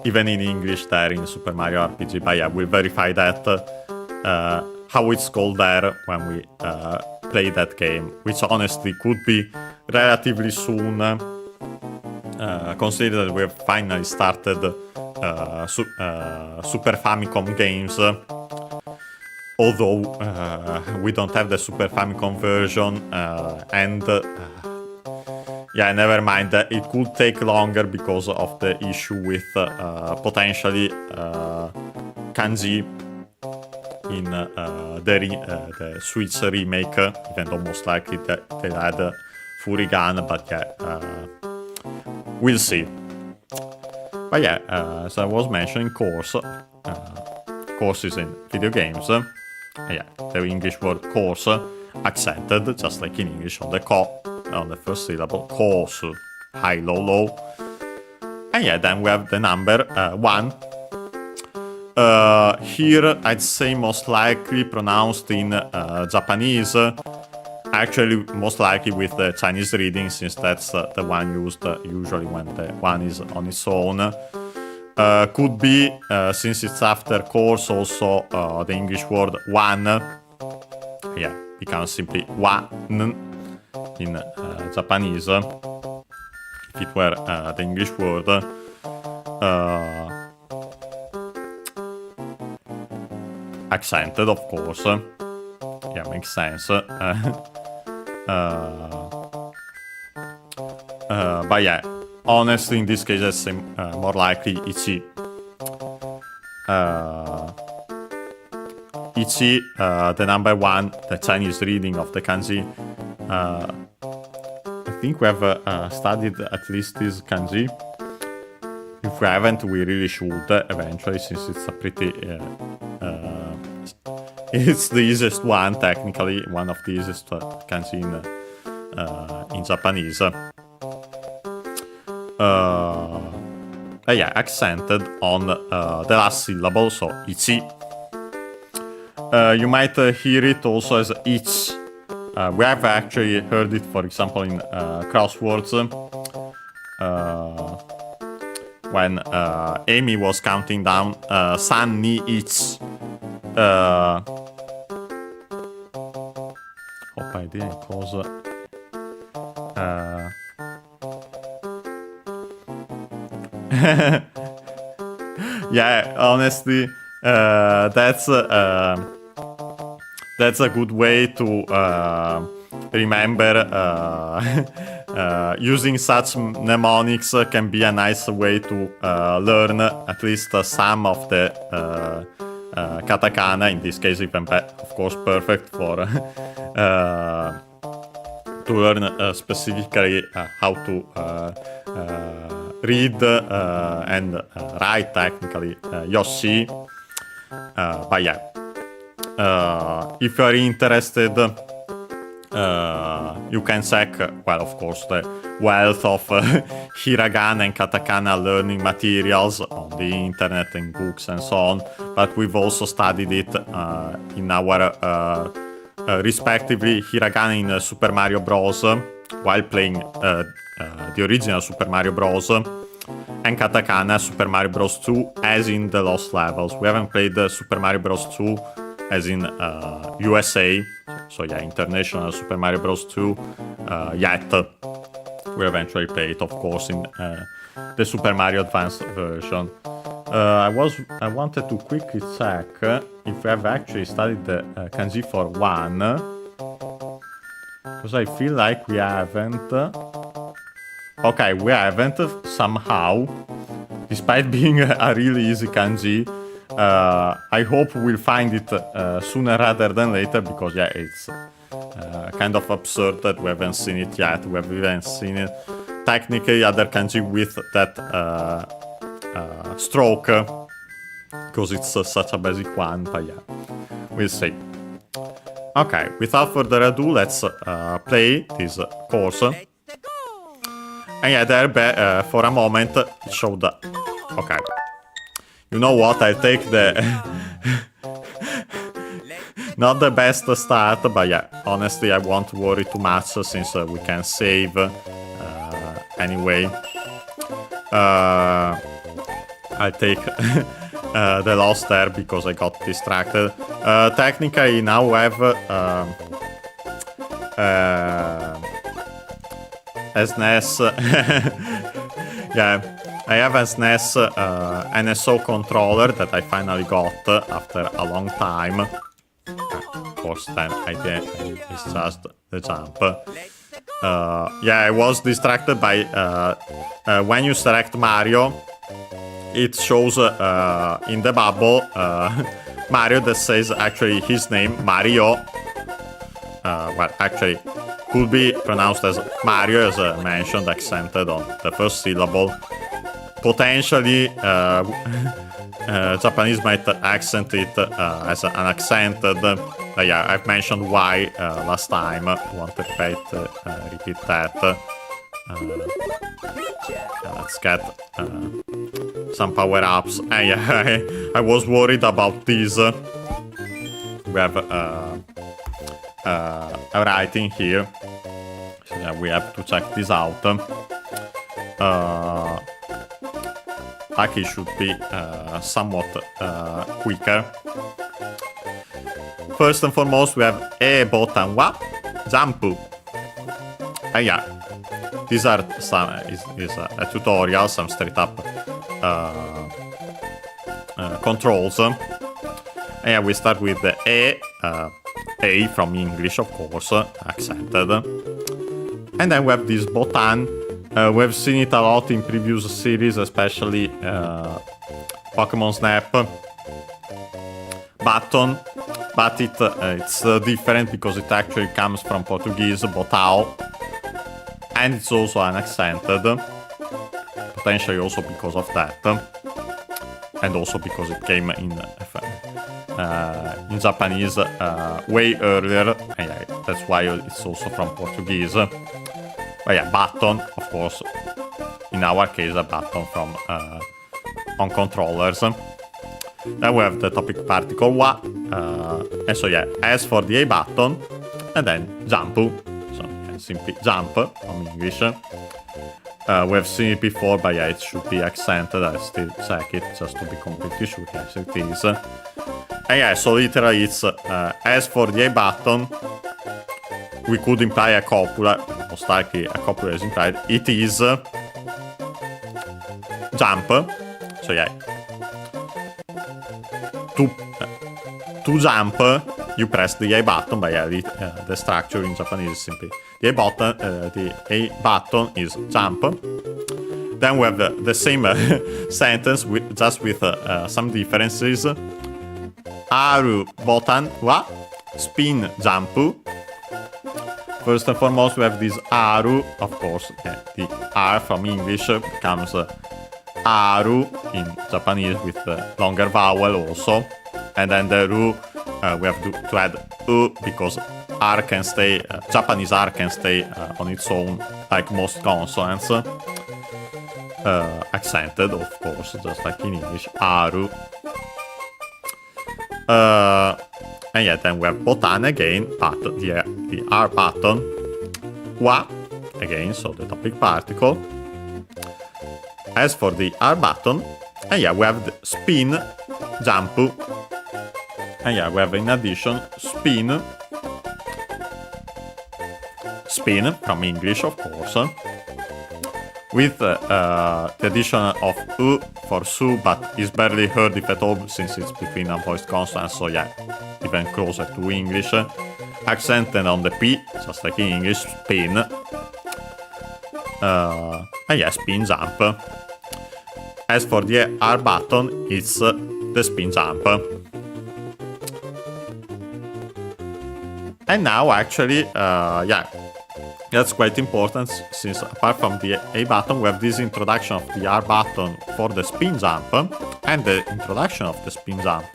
even in English there in Super Mario RPG, but yeah, we'll verify that, how it's called there when we play that game, which honestly could be relatively soon, considering that we have finally started Super Famicom games, although we don't have the Super Famicom version, and yeah, never mind. It could take longer because of the issue with potentially kanji in the Switch remake, even though most likely they had Furigan, but yeah, we'll see. But yeah, as I was mentioning, courses in video games. Yeah, the English word course accented, just like in English on the ko. On the first syllable, course, high, low, low. And yeah, then we have the number 1. Here, I'd say most likely pronounced in Japanese. Actually, most likely with the Chinese reading, since that's the one used usually when the one is on its own. Could be, since it's after course, also the English word one. Yeah, becomes simply one in Japanese. If it were the English word. Accented, of course. Yeah, makes sense. But yeah, honestly, in this case, I seem more likely ichi. Ichi, the number one, the Chinese reading of the kanji. I think we have studied at least this kanji. If we haven't, we really should eventually, since it's a pretty... it's the easiest one, technically, one of the easiest kanji in Japanese. Yeah, accented on the last syllable, so ichi. You might hear it also as ich. We have actually heard it, for example, in crosswords. When Amy was counting down san ni ich. Hope I didn't close. Yeah, honestly, that's a good way to remember. Using such mnemonics can be a nice way to learn at least some of the katakana. In this case, even of course, perfect for to learn specifically how to read and write technically Yoshi. But yeah, if you are interested, you can check, well, of course, the wealth of hiragana and katakana learning materials on the internet and books and so on. But we've also studied it in our respectively hiragana in Super Mario Bros. While playing the original Super Mario Bros. And katakana Super Mario Bros. 2 as in the Lost Levels. We haven't played Super Mario Bros. 2 as in USA, so yeah, International Super Mario Bros. 2 yet. We eventually play it, of course, in the Super Mario Advanced version. I wanted to quickly check if we have actually studied the kanji for one, because I feel like we haven't. Okay, we haven't somehow, despite being a really easy kanji. I hope we'll find it sooner rather than later, because yeah, it's kind of absurd that we haven't seen it yet. We haven't even seen it technically other kanji with that stroke, because it's such a basic one. But yeah, we'll see. Okay, without further ado, let's play this course. And yeah, there for a moment it showed. Okay. You know what, I'll take the... not the best start, but yeah, honestly, I won't worry too much since we can save anyway. I'll take the loss there because I got distracted. Technically, now we have SNES... yeah. I have a SNES NSO controller that I finally got after a long time. Of course, then it's just the jump. Yeah, I was distracted by when you select Mario, it shows in the bubble Mario that says actually his name, Mario. Well, actually, could be pronounced as Mario, as mentioned, accented on the first syllable. Potentially, Japanese might accent it as an accented. Yeah, I've mentioned why last time. Wanted to repeat that. Let's get some power-ups. Yeah, I was worried about these. We have a writing here. So yeah, we have to check this out. like it should be somewhat quicker. First and foremost, we have E button wa, jump. Yeah, these are some is a tutorial, some straight up controls. Yeah, we start with the A from English, of course, accented. And then we have this button. We have seen it a lot in previous series, especially Pokemon Snap button, but it's different because it actually comes from Portuguese, botão, and it's also unaccented, potentially also because of that, and also because it came in Japanese way earlier, and yeah, that's why it's also from Portuguese. But yeah, button, of course, in our case, a button from on controllers. Then we have the topic particle wa, and so yeah, as for the A button, and then jump, so yeah, simply jump from English. We have seen it before, but yeah, it should be accented. I still check it just to be completely sure. Yes, it is. And yeah, so literally it's as for the A button, we could imply a copula, most likely a copula is implied. It is jump, so yeah. To jump, you press the A button, but yeah, the structure in Japanese is simply the A button is jump. Then we have the same sentence, just with some differences. Aru button wa spin jump. First and foremost, we have this aru, of course, the R from English becomes aru in Japanese with the longer vowel also. And then the ru, we have to add u because R can stay, Japanese R can stay on its own like most consonants. Accented, of course, just like in English, aru. And yeah, then we have button again, but the R button, wa, again, so the topic particle. As for the R button, and yeah, we have the spin, jump, and yeah, we have in addition spin from English, of course, with the addition of u for su, but is barely heard if at all since it's between unvoiced consonants, so yeah, even closer to English. Accented on the P, just like in English, spin. And yeah, spin jump. As for the R button, it's the spin jump. And now actually, yeah, that's quite important since apart from the A button, we have this introduction of the R button for the spin jump and the introduction of the spin jump.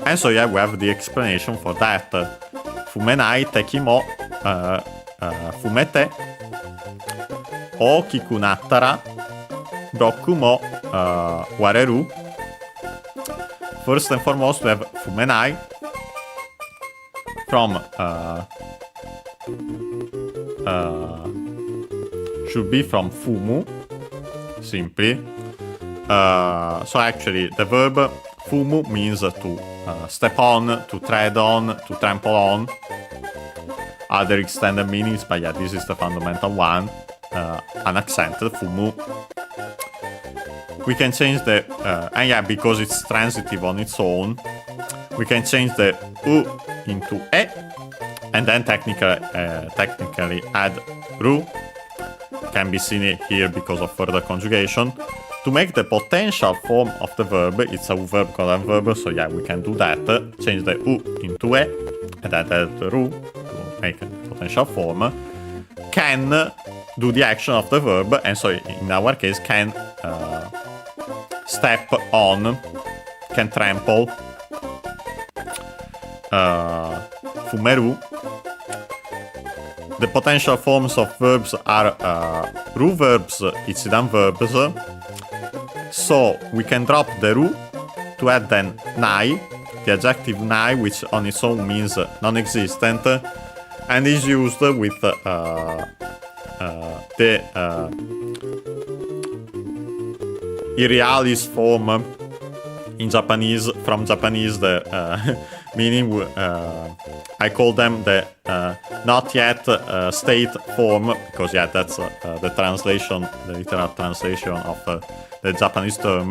And so yeah, we have the explanation for that. Fumenai teki mo fumete o kikunattara boku mo wareru. First and foremost, we have fumenai from should be from fumu, simply. So actually, the verb fumu means to step on, to tread on, to trample on. Other extended meanings, but yeah, this is the fundamental one. Unaccented, fumu. We can change the, and yeah, because it's transitive on its own, we can change the u into e, and then technically add ru. Can be seen here because of further conjugation. To make the potential form of the verb, it's a verb colon verb, so yeah, we can do that. Change the u into e, and then add the ru to make a potential form. Can do the action of the verb, and so in our case, can step on, can trample. Fumeru. The potential forms of verbs are ru verbs, incident verbs. So we can drop the ru to add then nai, the adjective nai, which on its own means non-existent, and is used with the. irrealis form in Japanese, from Japanese, the meaning, I call them the not yet state form, because yeah, that's the translation, the literal translation of the Japanese term.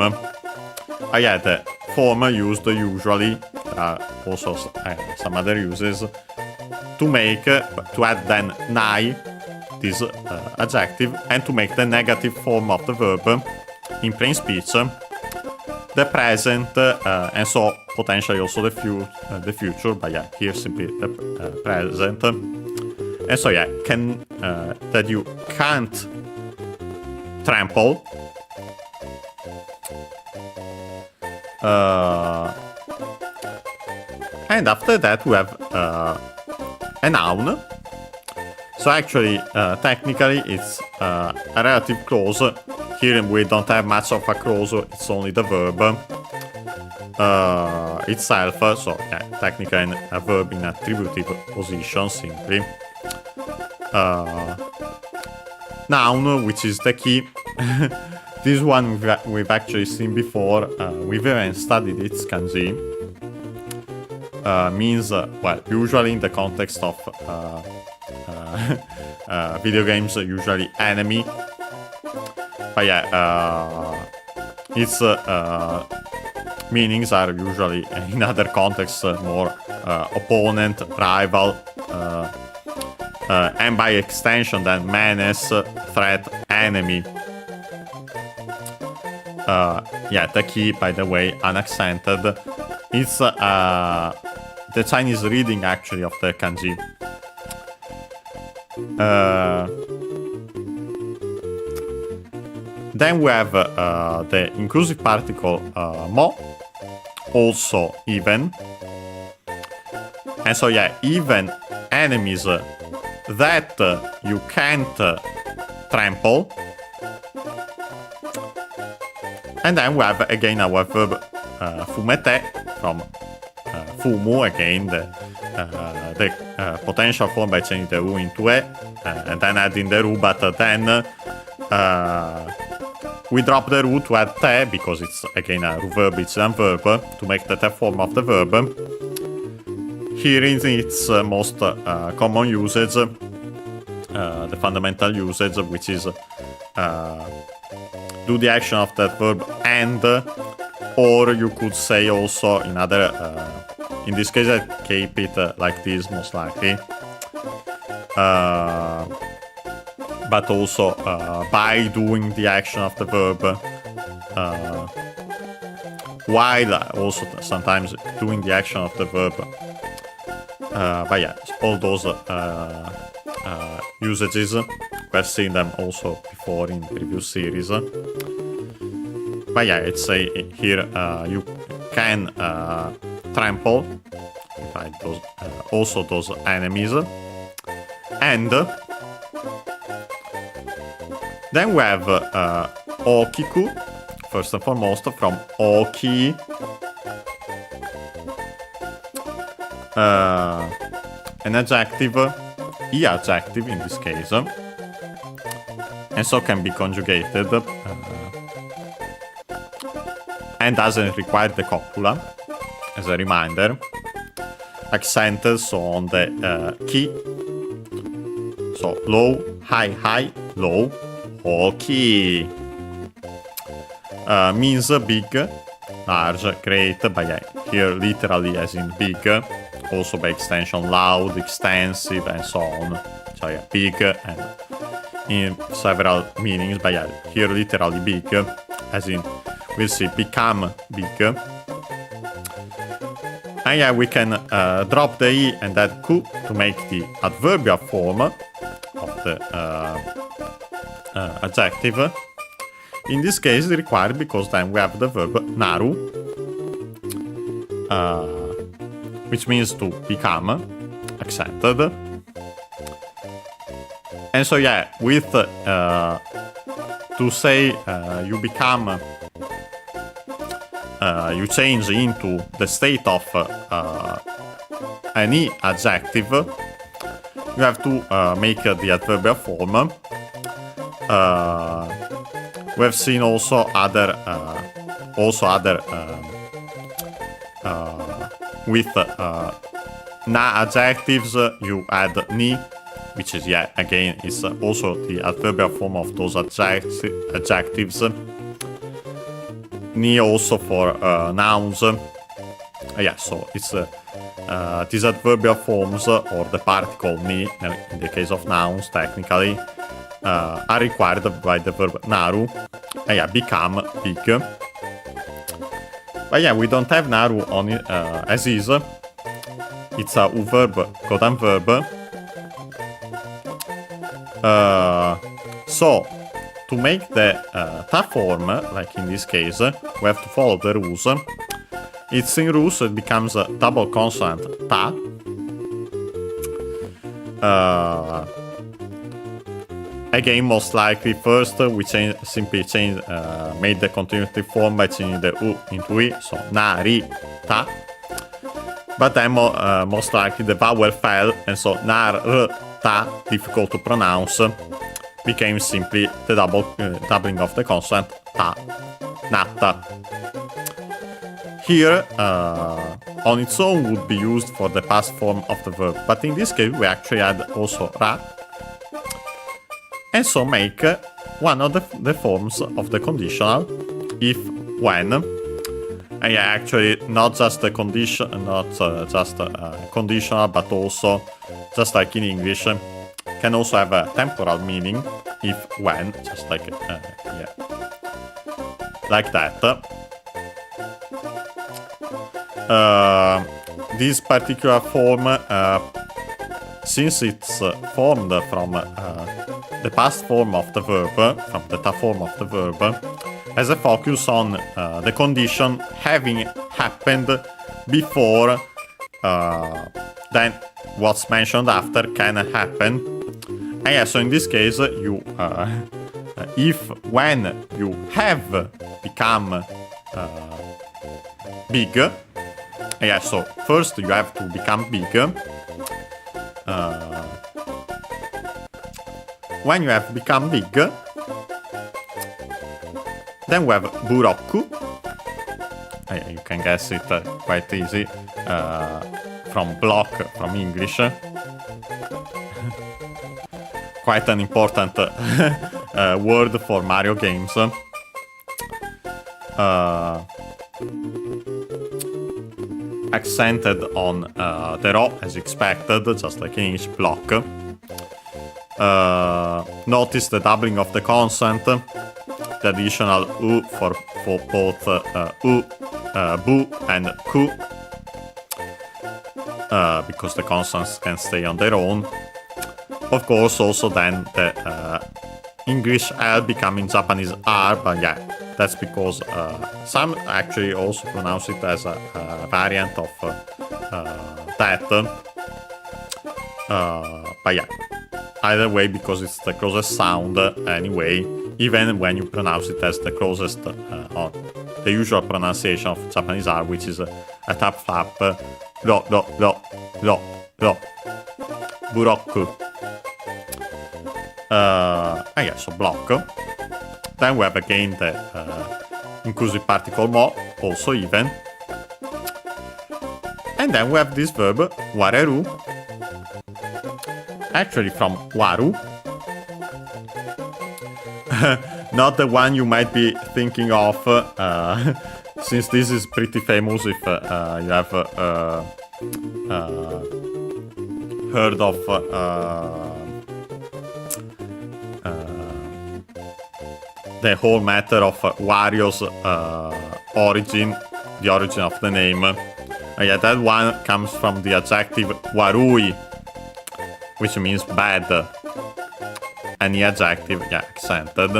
Yeah, the form used usually, also some other uses, to make, to add then nai, this adjective, and to make the negative form of the verb in plain speech, the present, and so potentially also the future, but yeah, here simply the present. And so yeah, that you can't trample. And after that we have a noun. So actually, technically, it's a relative clause. Here we don't have much of a clause, it's only the verb itself. So yeah, technically a verb in attributive position, simply. Noun, which is the key. This one we've actually seen before. We've even studied its kanji. Means, well, usually in the context of video games, usually enemy. But yeah, its meanings are usually, in other contexts, more opponent, rival, and by extension then menace, threat, enemy. Yeah, the key, by the way, unaccented. It's the Chinese reading actually of the kanji. Then we have the inclusive particle mo, also even. And so yeah, even enemies that you can't trample. And then we have again our verb fumete, from fumu, again the potential form by changing the u into e, and then adding the ru, but then we drop the ru to add te, because it's again a ruverbic verb, to make the te form of the verb. Here in its most common usage, the fundamental usage, which is do the action of that verb and, or you could say also in other, in this case I keep it like this most likely, but also by doing the action of the verb, while also sometimes doing the action of the verb. But yeah, all those usages, we've seen them also before in previous series. But yeah, it's here you can trample, right, those, also those enemies. And then we have okiku, first and foremost, from oki. An adjective, e adjective in this case, and so can be conjugated, and doesn't require the copula, as a reminder. Accented, so on the key, so low, high, low, oki. Means big, large, great, but yeah, here literally as in big, also by extension loud, extensive, and so on. So yeah, big, and in several meanings, but yeah, here literally big, as in, we'll see, become big. And yeah, we can drop the e and add ku to make the adverbial form of the adjective. In this case, required because then we have the verb naru, which means to become, accented. And so yeah, with to say you become, you change into the state of any adjective, you have to make the adverbial form, we have seen also other with na adjectives. You add ni, which is again is also the adverbial form of those adjectives. Ni also for nouns. So it's these adverbial forms or the particle ni in the case of nouns technically are required by the verb naru. Become big. But we don't have naru on it as is. It's a verb, codan verb. So to make the ta form, like in this case, we have to follow the rules. It's in rules, it becomes a double consonant ta. Again, most likely first we simply made the continuative form by changing the u into i, so na, ri, ta. But then most likely the vowel fell, and so nar, r, ta, difficult to pronounce, became simply the doubling of the consonant ta, natta. Here, on its own would be used for the past form of the verb, but in this case we actually add also ra, and so make one of the forms of the conditional, if, when. And actually not just the condition, not just conditional, but also, just like in English, can also have a temporal meaning, if, when, just like like that. This particular form, since it's formed from the past form of the verb, from the ta form of the verb, has a focus on the condition having happened before, then what's mentioned after can happen. And so in this case, you, if, when you have become big, so first you have to become big. When you have become big, then we have buroku. You can guess it quite easy from block from English. Quite an important word for Mario games. Accented on the ro as expected, just like in English, block. Notice the doubling of the consonant, the additional u for both u, bu, and ku, because the consonants can stay on their own. Of course, also then the English L becoming Japanese R, but that's because some actually also pronounce it as a variant of that. But either way, because it's the closest sound anyway, even when you pronounce it as the closest or the usual pronunciation of Japanese R, which is a tap flap, ro, ro, ro, ro, ro, buroku. So block. Then we have again the inclusive particle mo, also even. And then we have this verb, wareru, actually from waru. Not the one you might be thinking of, since this is pretty famous if you have heard of the whole matter of Wario's origin, the origin of the name. That one comes from the adjective warui, which means bad. And the adjective, accented.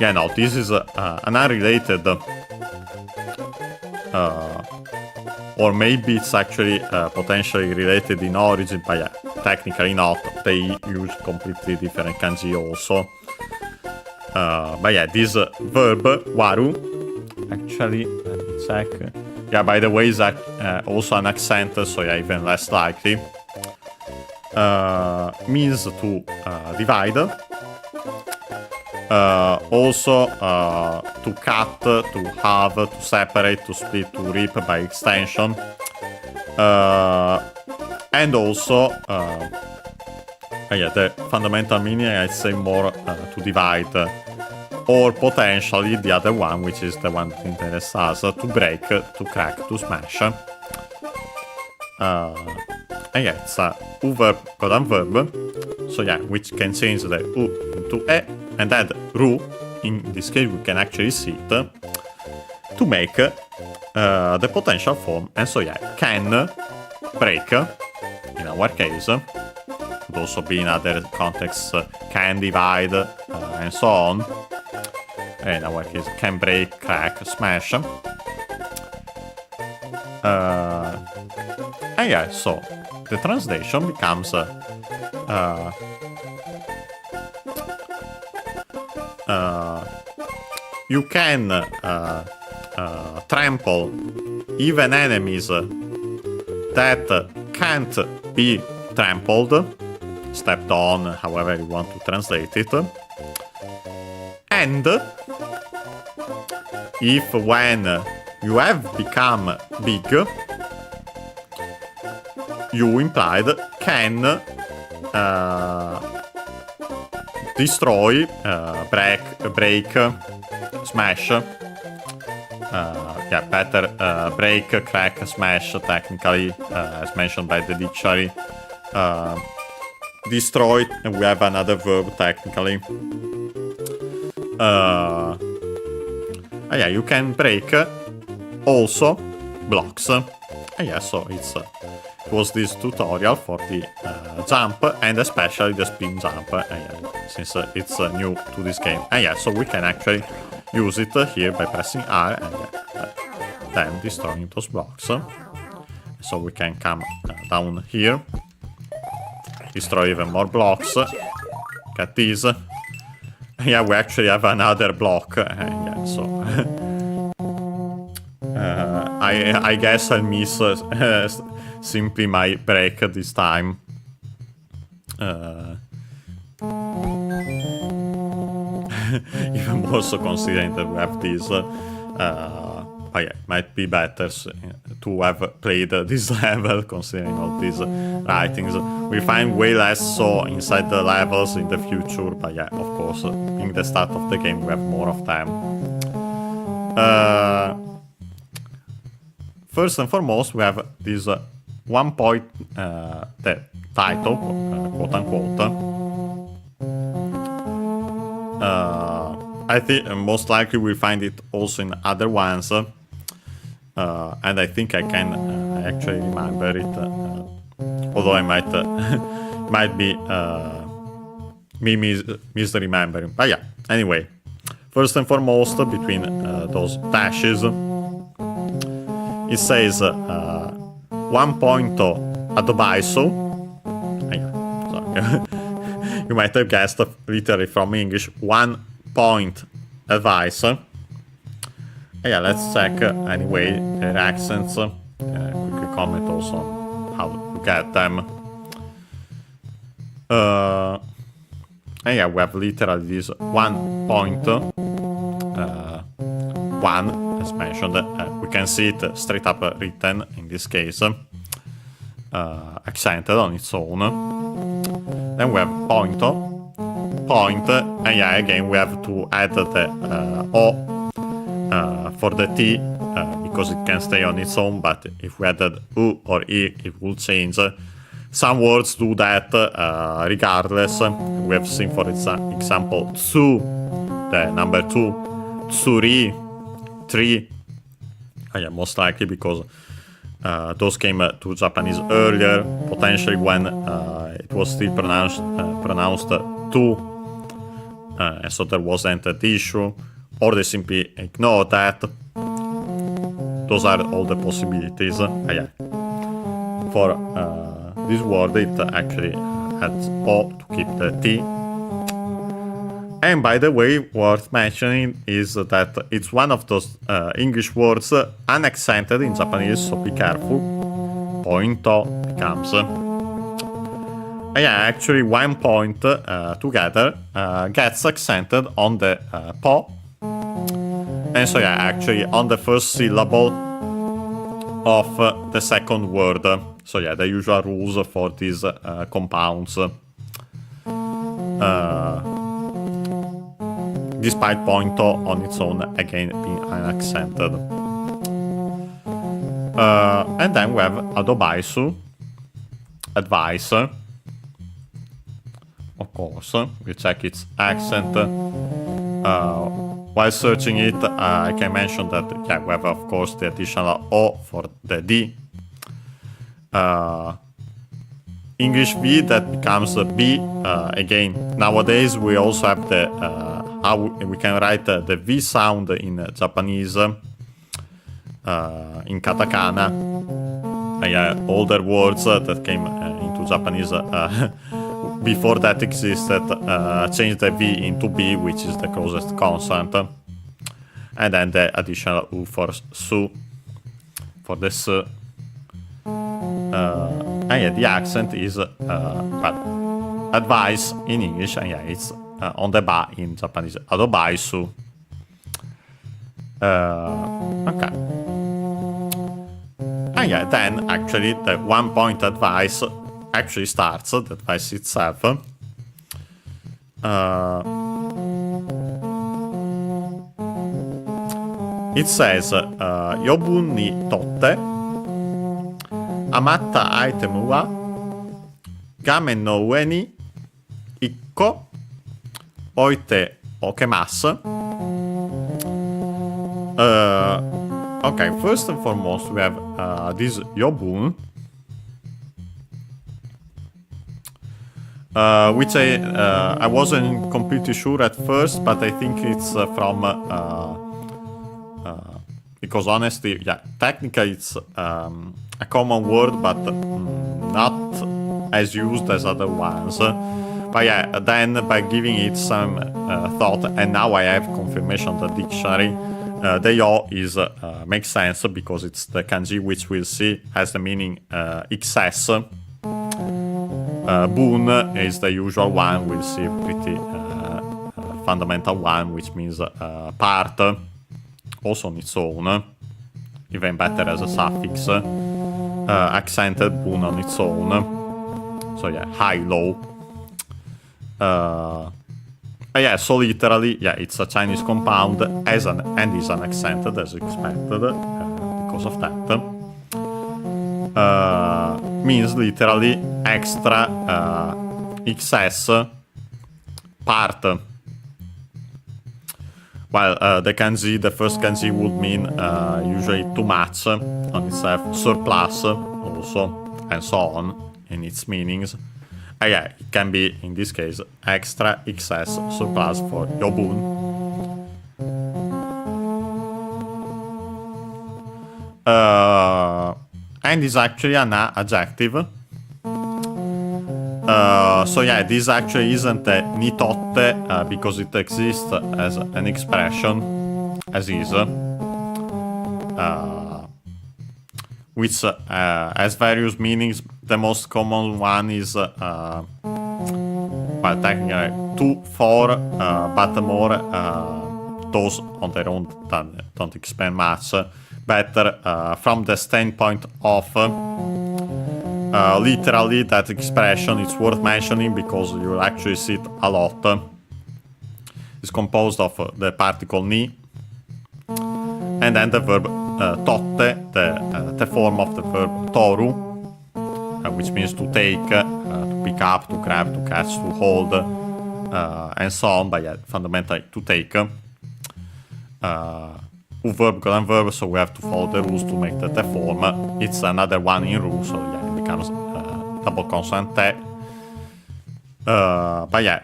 No, this is an unrelated, or maybe it's actually potentially related in origin, but technically not. They use completely different kanji also. But this verb, waru, actually, let me check. By the way, is also an accent, so even less likely. Means to divide. Also to cut, to halve, to separate, to split, to rip by extension. And also, the fundamental meaning, I'd say more to divide, or potentially the other one, which is the one that interests us, to break, to crack, to smash. And yeah, it's a U verb, code verb. So yeah, which can change the U into E, and add ru. In this case, we can actually see it to make the potential form. And so yeah, can break, in our case. Could also be in other contexts, can divide, and so on. In our case, can break, crack, smash. And yeah, so the translation becomes you can trample even enemies that can't be trampled, stepped on, however you want to translate it. And if when you have become big, you implied can destroy, break, smash. Yeah, better break, crack, smash, technically, as mentioned by the dictionary. Destroy, we have another verb, technically. Yeah, you can break also blocks. Yeah, so it was this tutorial for the jump, and especially the spin jump, since it's new to this game. And yeah, so we can actually use it here by pressing R and then destroying those blocks. So we can come down here, destroy even more blocks. Get these. Yeah, we actually have another block. Yeah, so I guess I miss simply my break this time. Even more so considering that we have this. But yeah, it might be better to have played this level, considering all these writings. We find way less so inside the levels in the future, but yeah, of course, being the start of the game, we have more of them. First and foremost, we have this 1 point, the title, quote unquote. I think most likely we'll find it also in other ones, and I think I can actually remember it, although I might be misremembering. But yeah, anyway, first and foremost, between those dashes, it says 1 point adviso. You might have guessed literally from English, 1 point advice. Yeah, let's check anyway their accents. Quickly comment also on how to get them. And yeah, we have literally this 1 point. 1, as mentioned. We can see it straight up written in this case, accented on its own. Then we have point, and yeah, again we have to add the O for the T, because it can stay on its own, but if we added U or E, it will change. Some words do that regardless. We have seen, for example, tsu, the number 2, tsuri, 3. Yeah, most likely because those came to Japanese earlier, potentially when it was still pronounced 2, and so there wasn't an issue, or they simply ignore that. Those are all the possibilities. Yeah. For this word, it actually adds O to keep the T. And by the way, worth mentioning is that it's one of those English words unaccented in Japanese, so be careful. Pointo becomes. yeah, actually 1 point together gets accented on the po. And so yeah, actually on the first syllable of the second word. So yeah, the usual rules for these compounds. Despite point on its own again being unaccented. And then we have adobaisu, advice. Of course, we check its accent. While searching it, I can mention that yeah, we have of course the additional O for the D. English V that becomes a B. Again, nowadays we also have the how we can write the V sound in Japanese, in katakana. Older words that came into Japanese before that existed changed the V into B, which is the closest consonant, and then the additional U for su, for the S. And yeah, the accent is advice in English, and yeah, it's on the ba in Japanese. Adobaisu. Okay. And yeah, then actually the 1 point advice actually starts, the advice itself. It says, Yobun ni totte, amatta item wa, gamen no ue ni, ikko, oite okemasu. Okay, first and foremost, we have this Yobun, which I wasn't completely sure at first, but I think it's from because honestly, yeah, technically it's a common word, but not as used as other ones. But yeah, then by giving it some thought, and now I have confirmation the dictionary. The yo is makes sense because it's the kanji which we'll see has the meaning excess. Bun is the usual one, we'll see pretty fundamental one, which means part, also on its own, even better as a suffix. Accented bun on its own. So yeah, high, low. Yeah, so literally, yeah, it's a Chinese compound and is unaccented as expected because of that. Means literally extra, excess, part. While the kanji, the first kanji would mean usually too much on itself, surplus also, and so on in its meanings. Yeah, it can be, in this case, extra, excess, surplus for yobun. And is actually an adjective. So yeah, this actually isn't a nitotte because it exists as an expression, as is. Which has various meanings. The most common one is, well, technically 2, 4, but more those on their own don't explain much. Better from the standpoint of literally that expression, it's worth mentioning because you'll actually see it a lot. It's composed of the particle ni and then the verb totte, the form of the verb toru, which means to take, to pick up, to grab, to catch, to hold, and so on, but yeah, fundamentally to take. Verb, verb, so we have to follow the rules to make the form. It's another one in rule, so yeah, it becomes double consonant te. But yeah,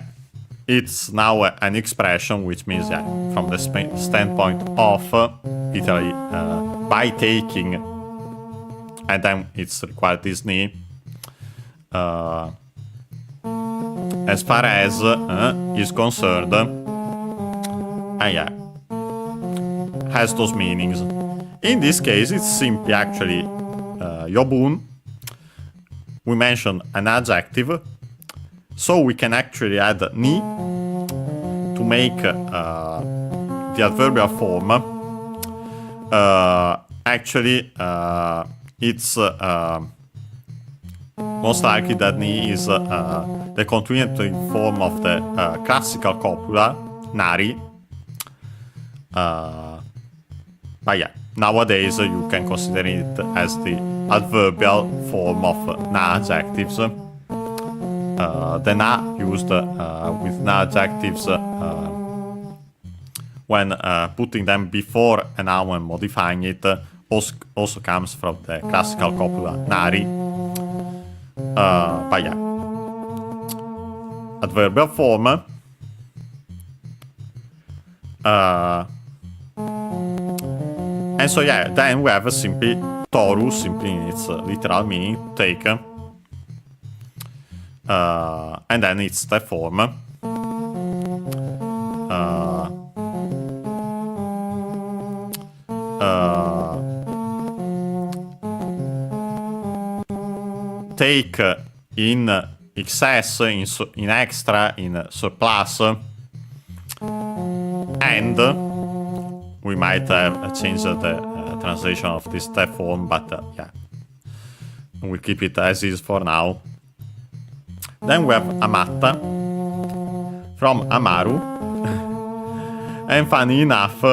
it's now an expression, which means, yeah, from the standpoint of literally by taking, and then it's required this ni. As far as is concerned, yeah, has those meanings. In this case, it's simply actually yobun. We mentioned an adjective So we can actually add ni to make the adverbial form. Actually, it's most likely that ni is the continuative form of the classical copula, nari. But yeah, nowadays you can consider it as the adverbial form of na adjectives. The na used with na adjectives when putting them before a noun and modifying it also comes from the classical copula nari. But yeah, adverbial form. And so yeah, then we have simply toru, simply in its literal meaning, take. And then it's the form. Take in excess, in extra, in surplus. And we might have changed the translation of this step form, but yeah, we'll keep it as is for now. Then we have amatta from amaru, and funny enough,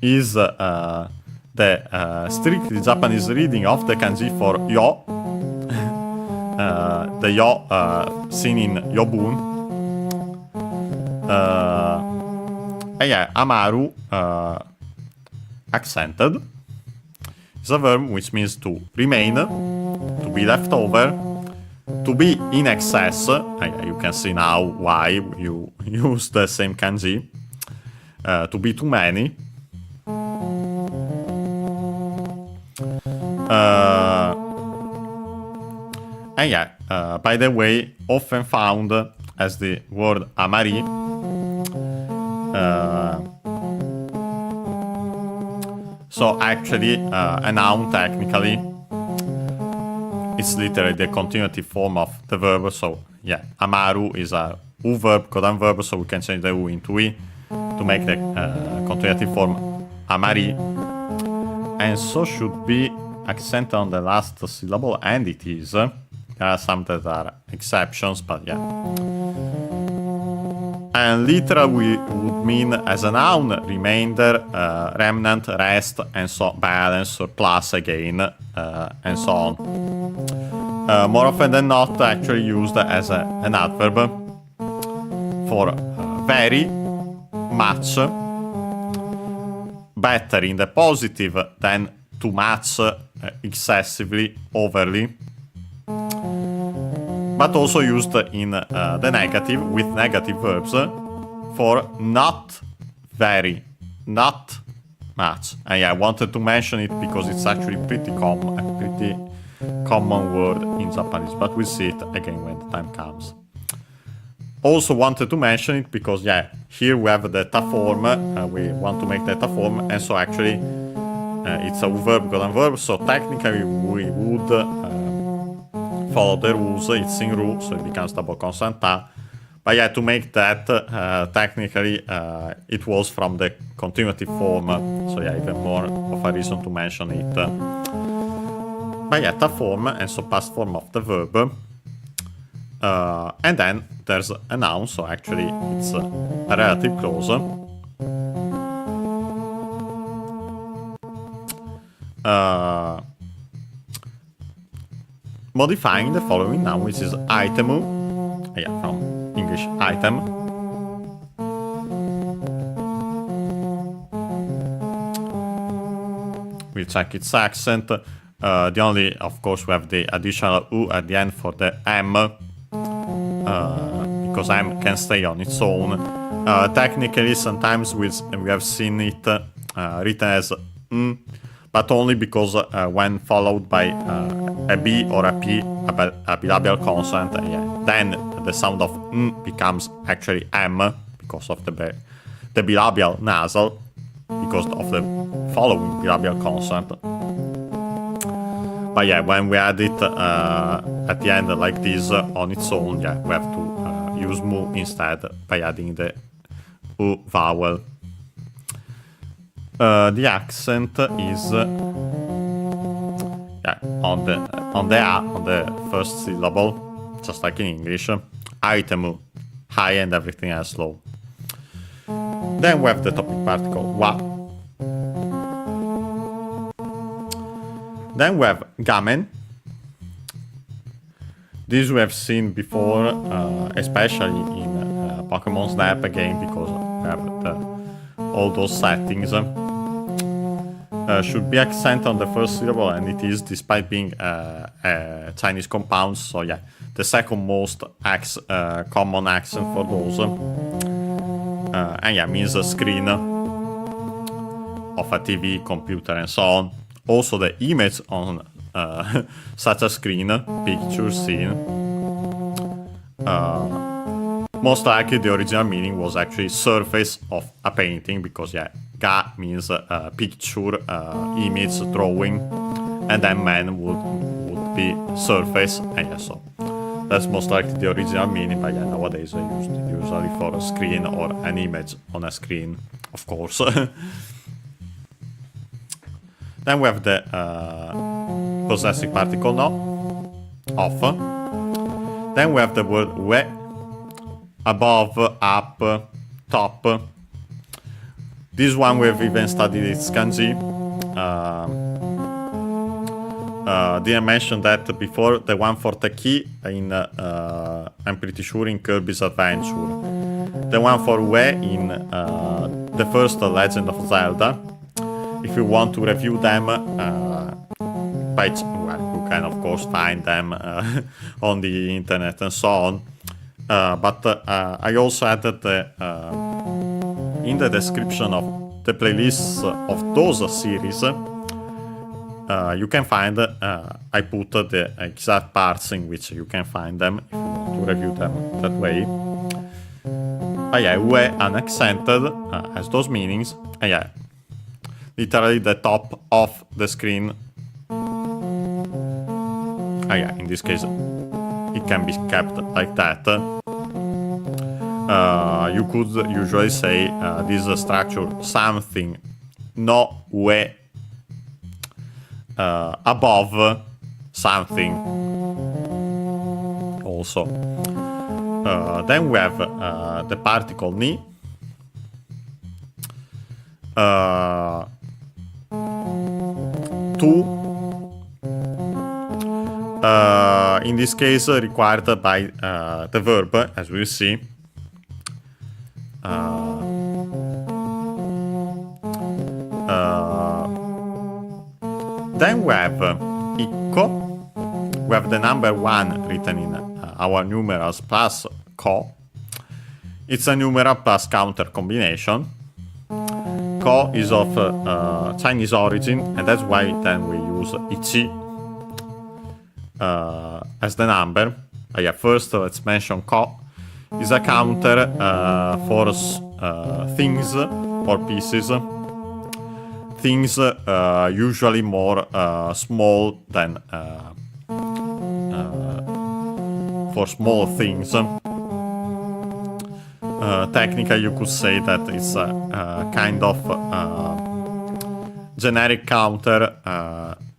is the strictly Japanese reading of the kanji for yo, the yo seen in yobun. Yeah, amaru accented is a verb which means to remain, to be left over, to be in excess. You can see now why you use the same kanji. To be too many. And yeah, by the way, often found as the word amari. So actually, a noun technically, it's literally the continuative form of the verb. So yeah, amaru is a u verb, codam verb, so we can change the u into i to make the continuative form amari. And so should be accented on the last syllable, and it is. There are some that are exceptions, but yeah. And literally would mean as a noun, remainder, remnant, rest, and so balance, surplus again, and so on. More often than not, actually used as an adverb for very much, better in the positive than too much, excessively, overly. But also used in the negative, with negative verbs, for not very, not much. And yeah, I wanted to mention it because it's actually pretty common, a pretty common word in Japanese, but we'll see it again when the time comes. Also wanted to mention it because, yeah, here we have the ta form, we want to make the ta form, and so actually it's a verb, codam verb, so technically we would follow the rules, it's in ru, so it becomes double consonant ta. But yeah, to make that, technically, it was from the continuative form, so yeah, even more of a reason to mention it. But yeah, ta form, and so past form of the verb. And then there's a noun, so actually it's a relative clause. Modifying the following noun, which is itemu, yeah, from English item. We'll check its accent. The only, of course, we have the additional u at the end for the m, because m can stay on its own. Technically, sometimes we have seen it written as n, but only because when followed by a b or a p, a bilabial consonant, then the sound of n becomes actually m because of the bilabial nasal, because of the following bilabial consonant. But yeah, when we add it at the end like this on its own, yeah, we have to use mu instead by adding the u vowel. The accent is on the first syllable, just like in English. Item, high, and everything else low. Then we have the topic particle wa. Then we have gamen. This we have seen before, especially in Pokemon Snap again, because we have all those settings. Should be accent on the first syllable, and it is, despite being a Chinese compound. So yeah, the second most common accent for those. And yeah, means a screen of a TV, computer, and so on. Also, the image on such a screen, picture scene. Most likely, the original meaning was actually surface of a painting, because yeah, ga means picture, image, drawing, and then man would be surface, and yeah, so that's most likely the original meaning. But yeah, nowadays I use it usually for a screen or an image on a screen, of course. Then we have the possessive particle no, of. Then we have the word we, above, up, top. This one we've even studied its kanji. Didn't mention that before. The one for the key in, I'm pretty sure, in Kirby's Adventure. The one for we in the first Legend of Zelda. If you want to review them, you can of course find them on the internet and so on. But I also added in the description of the playlists of those series. You can find, I put the exact parts in which you can find them if you want to review them that way. Yeah, we unaccented has those meanings. Yeah, literally the top of the screen. Yeah, in this case, it can be kept like that. You could usually say this structure something no we above something also. Then we have the particle ni. To. In this case, required by the verb, as we'll see. Then we have ikko. We have the number 1 written in our numerals plus ko. It's a numeral plus counter combination. Ko is of Chinese origin, and that's why then we use ichi as the number. Yeah, first let's mention ko is a counter for things or pieces. Things usually more small than for small things. Technically, you could say that it's a kind of generic counter,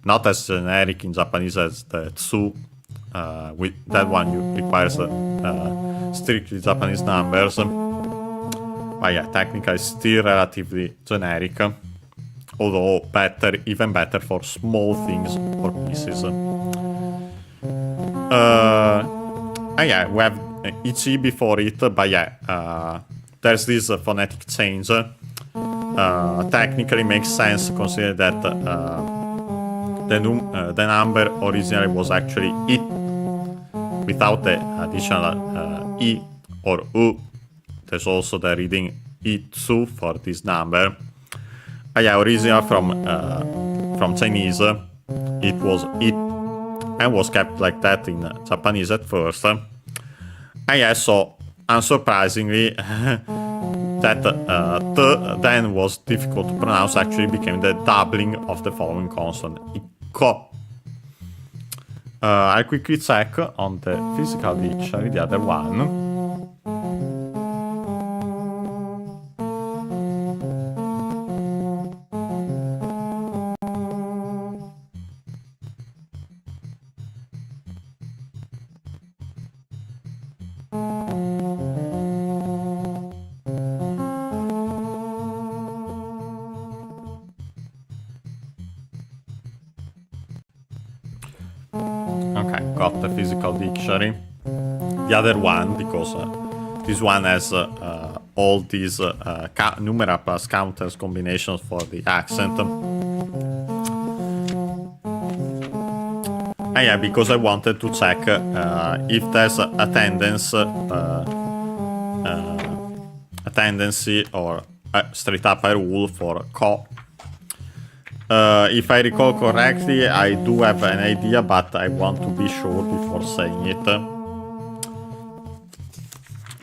not as generic in Japanese as the tsu. With that one, requires strictly Japanese numbers. But yeah, technically, still relatively generic. Although better, even better for small things or pieces. Yeah, we have ichi before it, but yeah, there's this phonetic change. Technically makes sense considering that the number originally was actually it without the additional i or u. There's also the reading itsu for this number. Yeah, original from Chinese, it was it, and was kept like that in Japanese at first. And yeah, so unsurprisingly, that t then was difficult to pronounce, actually became the doubling of the following consonant, ikko. I quickly check on the physical dictionary the other one. Okay, got the physical dictionary. The other one, because this one has all these numeral plus counters combinations for the accent. And yeah, because I wanted to check if there's a tendency or straight up a rule for co. If I recall correctly, I do have an idea, but I want to be sure before saying it.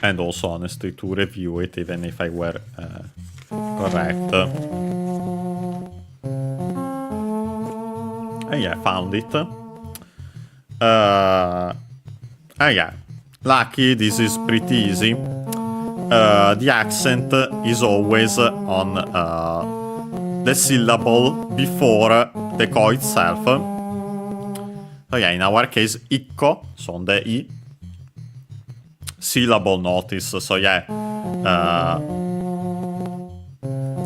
And also, honestly, to review it, even if I were correct. Yeah, found it. Yeah, lucky, this is pretty easy. The accent is always on the syllable before the co itself. So yeah, in our case, icco, so on the I. Syllable notice, so yeah,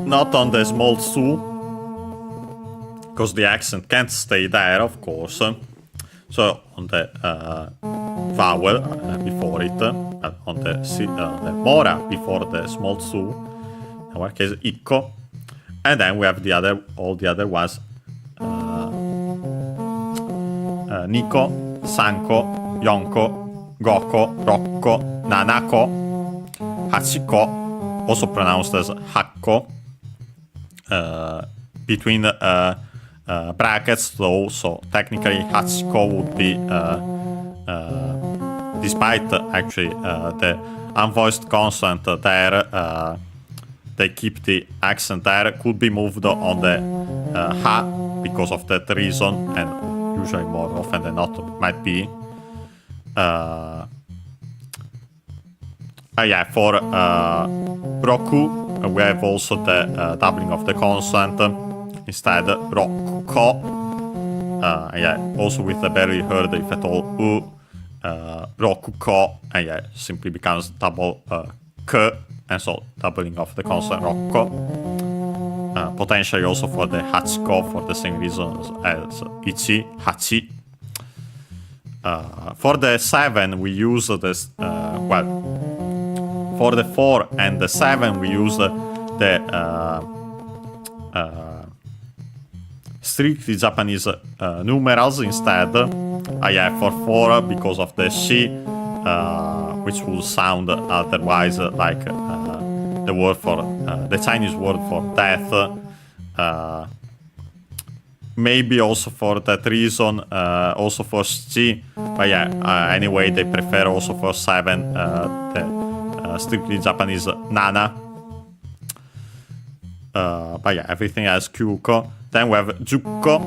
not on the small su, because the accent can't stay there, of course. So on the vowel before it, on the mora before the small su, in our case, icco. And then we have all the other ones. Nico, Sanko, Yonko, Goko, Rocco, Nanako, Hachiko, also pronounced as Hakko. Between brackets though, so technically Hachiko would be, despite actually the unvoiced consonant there, they keep the accent there, could be moved on the ha because of that reason, and usually more often than not might be. Yeah, for Roku, we have also the doubling of the consonant, instead Rokko. Yeah, also with the barely heard, if at all, U, Rokuko, and yeah, simply becomes double K, and so doubling of the consonant Rokko. Potentially also for the Hachiko, for the same reasons as Ichi, Hachi. For the 7, we use this, for the 4 and the 7, we use the strictly Japanese numerals instead. Yeah, for 4, because of the shi, which will sound otherwise like the word for the Chinese word for death. Maybe also for that reason, also for shi, but yeah, anyway, they prefer also for 7 the strictly Japanese nana. But yeah, everything has kyuko. Then we have jukko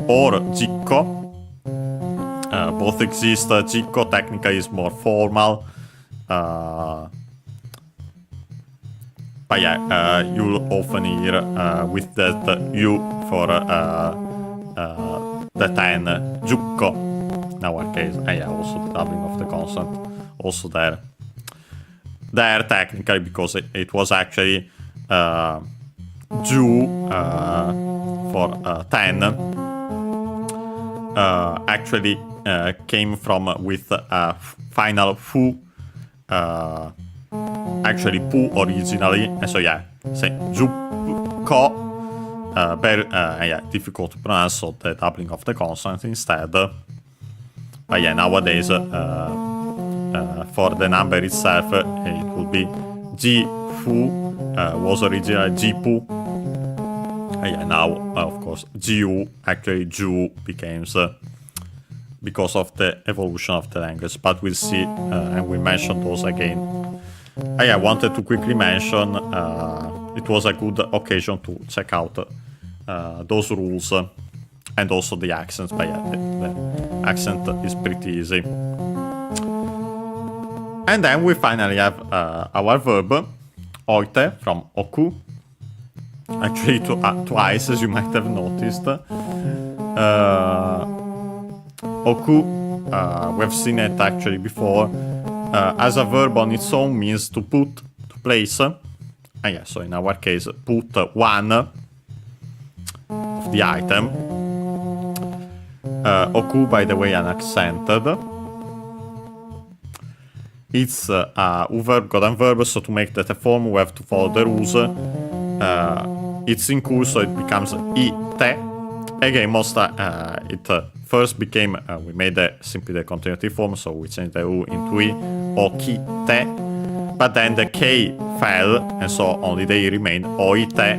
or jikko. Both exist. Jikko technically is more formal. But yeah, you'll often hear with that U for the 10 jukko in our case. And yeah, also the doubling of the consonant also there. There technically, because it was actually ju for 10 actually came from with a final fu, actually pu originally, and so yeah, say jukko, very yeah, difficult to pronounce, so the doubling of the consonant instead. But yeah, nowadays for the number itself, it will be ji fu, was originally ji pu. Yeah, now of course jiu, actually ju becomes because of the evolution of the language, but we'll see, and we mentioned those again. I wanted to quickly mention it was a good occasion to check out those rules and also the accents. But yeah, accent is pretty easy. And then we finally have our verb, oite, from oku. Actually, twice, as you might have noticed. Oku, we've seen it actually before, as a verb on its own means to put, to place. Yeah, so in our case, put one of the item. Oku, by the way, unaccented. It's a verb, golden verb, so to make that a form, we have to follow the rules. It's in cool, so it becomes ite. Again, it first became, we made simply the continuative form, so we changed the u into i, okite. But then the k fell, and so only the i remained, oite.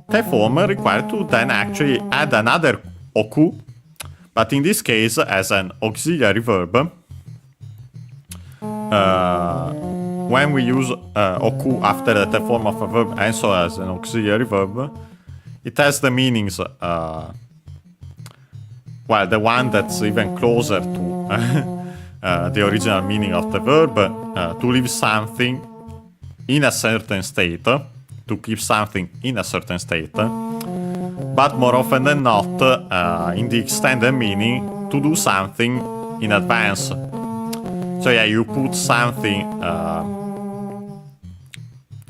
The form required to then actually add another oku, but in this case as an auxiliary verb. When we use oku after the form of a verb and so as an auxiliary verb, it has the meanings, well, the one that's even closer to the original meaning of the verb, to leave something in a certain state, to keep something in a certain state, but more often than not, in the extended meaning, to do something in advance. So yeah, you put something,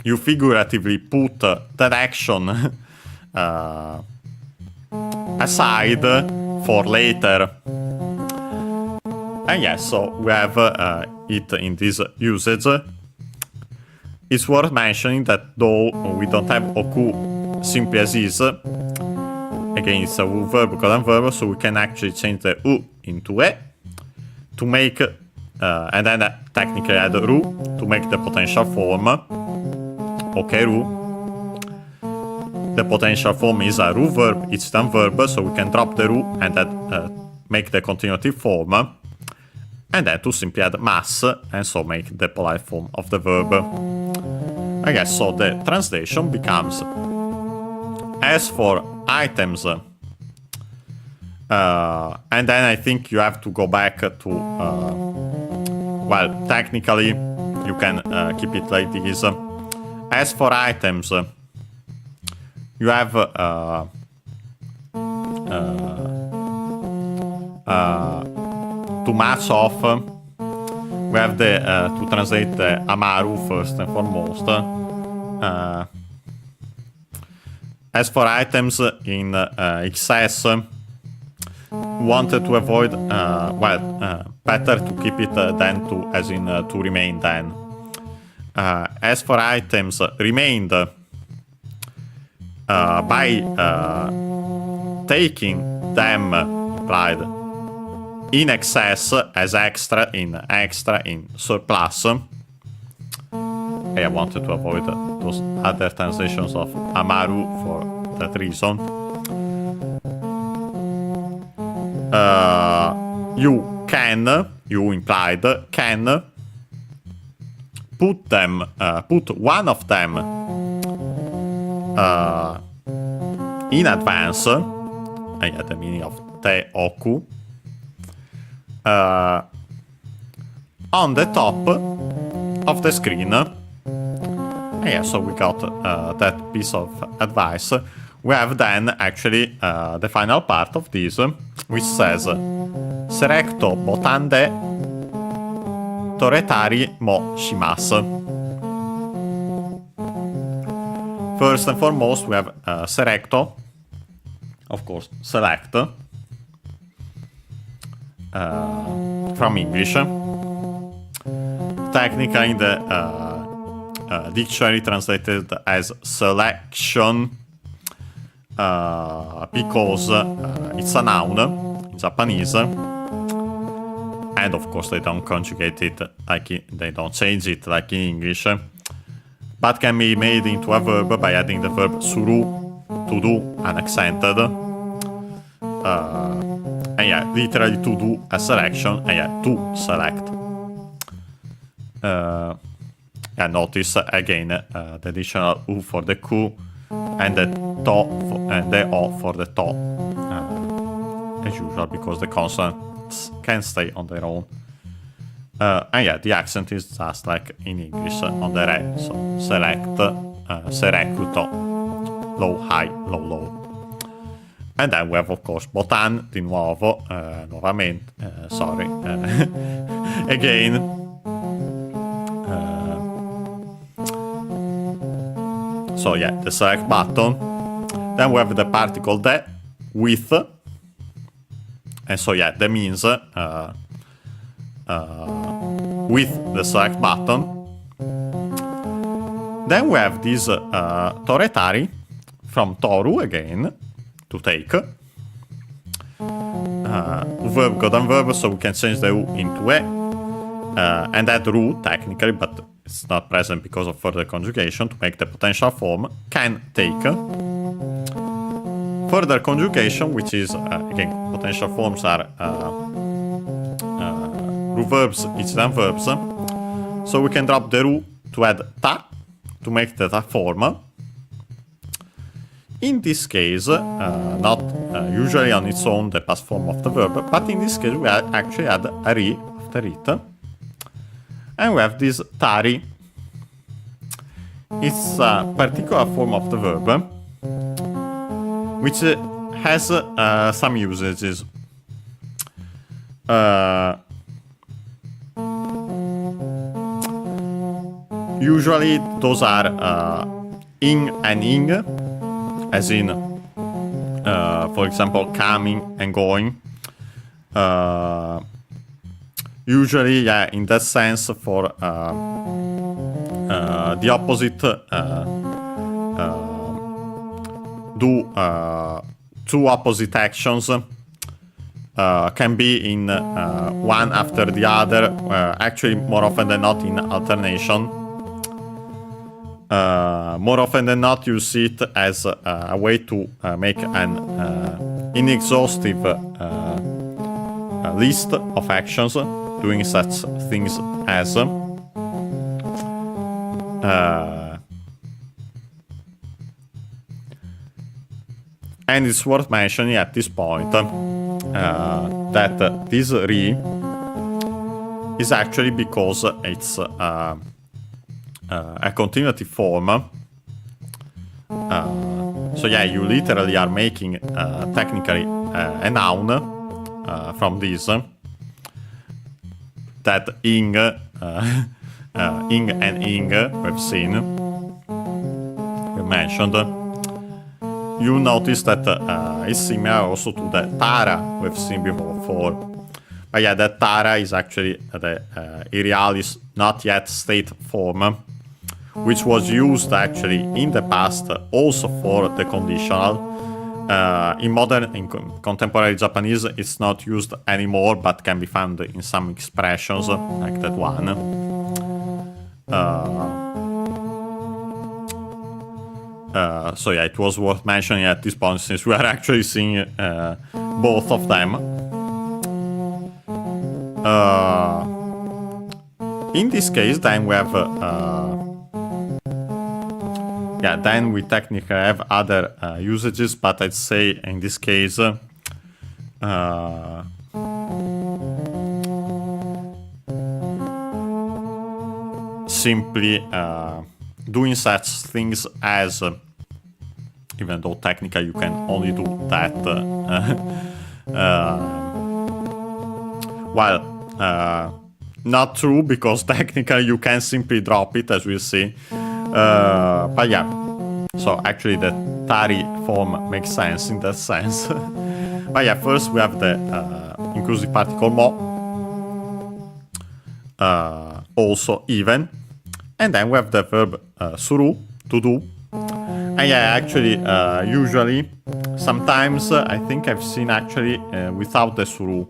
you figuratively put that action aside for later. And yes, so we have it in this usage. It's worth mentioning that though we don't have oku simply as is, again it's a verb, golden verb, so we can actually change the u into e to make, and then technically add ru to make the potential form, okeru. The potential form is a ru verb, it's done verb, so we can drop the ru and then make the continuative form, and then to simply add mas, and so make the polite form of the verb. I guess so the translation becomes, as for items, and then I think you have to go back to, well, technically you can keep it like this. As for items, you have to match off. We have the to translate the amaru first and foremost. As for items in excess, wanted to avoid, better to keep it than to, as in to remain then. As for items remained, by taking them implied in excess as extra in surplus. I wanted to avoid those other translations of amaru for that reason. You implied, can put them, put one of them in advance. I had the meaning of te oku. On the top of the screen. Yeah, so we got that piece of advice. We have then actually the final part of this, which says Serecto botande toretari mo shimasu. First and foremost, we have Serecto, of course, select, from English. Technically, in the dictionary translated as selection, because it's a noun in Japanese, and of course they don't conjugate it like they don't change it like in English, but can be made into a verb by adding the verb suru, to do, unaccented, and yeah, literally to do a selection, and yeah, to select. Yeah, notice again the additional u for the ku and the to and the o for the to. as usual, because the consonants can stay on their own. And yeah, the accent is just like in English on the re. So select, serecuto, low, high, low, low. And then we have, of course, botan di nuovo, nuovamente, sorry, again. So yeah, the select button. Then we have the particle de with. And so yeah, that means with the select button. Then we have this toretari from toru again, to take. Verb, golden verb, so we can change the u into e. And add ru, technically, but it's not present because of further conjugation, to make the potential form can take. Further conjugation, which is, again, potential forms are ru verbs, each them verbs. So we can drop the ru to add ta, to make the ta form. In this case, not usually on its own the past form of the verb, but in this case we actually add a ri after it. And we have this tari. It's a particular form of the verb, which has some usages. Usually those are ing and ing, as in, for example, coming and going. Usually, yeah, in that sense, for the opposite, do two opposite actions can be in one after the other, actually more often than not in alternation. More often than not, you see it as a way to make an inexhaustive list of actions doing such things as and it's worth mentioning at this point that this re is actually because it's a continuative form. So yeah, you literally are making technically a noun from this. That ing, ing and ing we've seen, we mentioned. You notice that it's similar also to the tara we've seen before. But yeah, that tara is actually the Irialis not yet state form, which was used actually in the past also for the conditional. In contemporary Japanese, it's not used anymore, but can be found in some expressions like that one. So yeah, it was worth mentioning at this point, since we are actually seeing both of them. In this case, then we have yeah, then we technically have other usages, but I'd say in this case simply doing such things as, even though technically you can only do that, well, not true, because technically you can simply drop it, as we'll see. But yeah, so actually the tari form makes sense in that sense. But yeah, first we have the inclusive particle mo, also even, and then we have the verb suru, to do. And yeah, actually, usually, sometimes I think I've seen actually without the suru.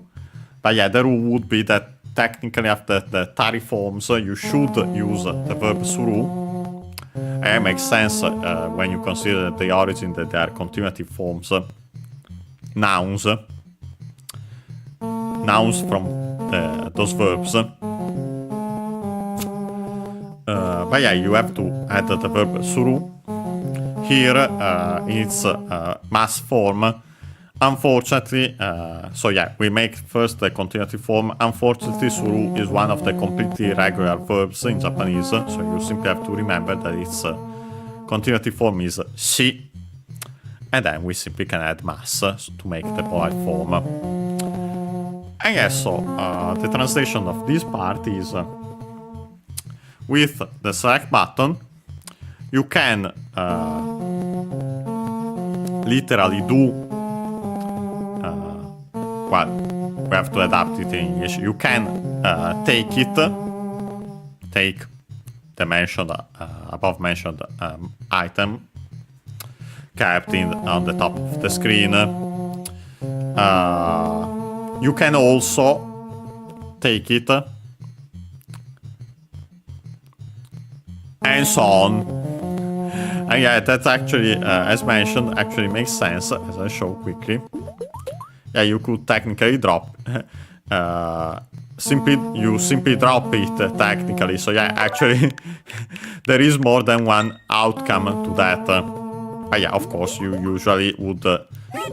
But yeah, the rule would be that technically after the tari forms, you should use the verb suru. And it makes sense when you consider the origin that they are continuative forms, nouns from those verbs. But yeah, you have to add the verb suru here in its mass form, unfortunately, so yeah, we make first the continuative form. Unfortunately, suru is one of the completely irregular verbs in Japanese, so you simply have to remember that its continuative form is shi, and then we simply can add mas to make the polite form. And yes, so the translation of this part is with the select button, you can literally do well, we have to adapt it in English. You can take the mentioned above mentioned item kept on the top of the screen. You can also take it and so on. And yeah, that actually, as mentioned, actually makes sense, as I show quickly. Yeah, you could technically drop. You simply drop it technically. So yeah, actually, there is more than one outcome to that. But yeah, of course, you usually would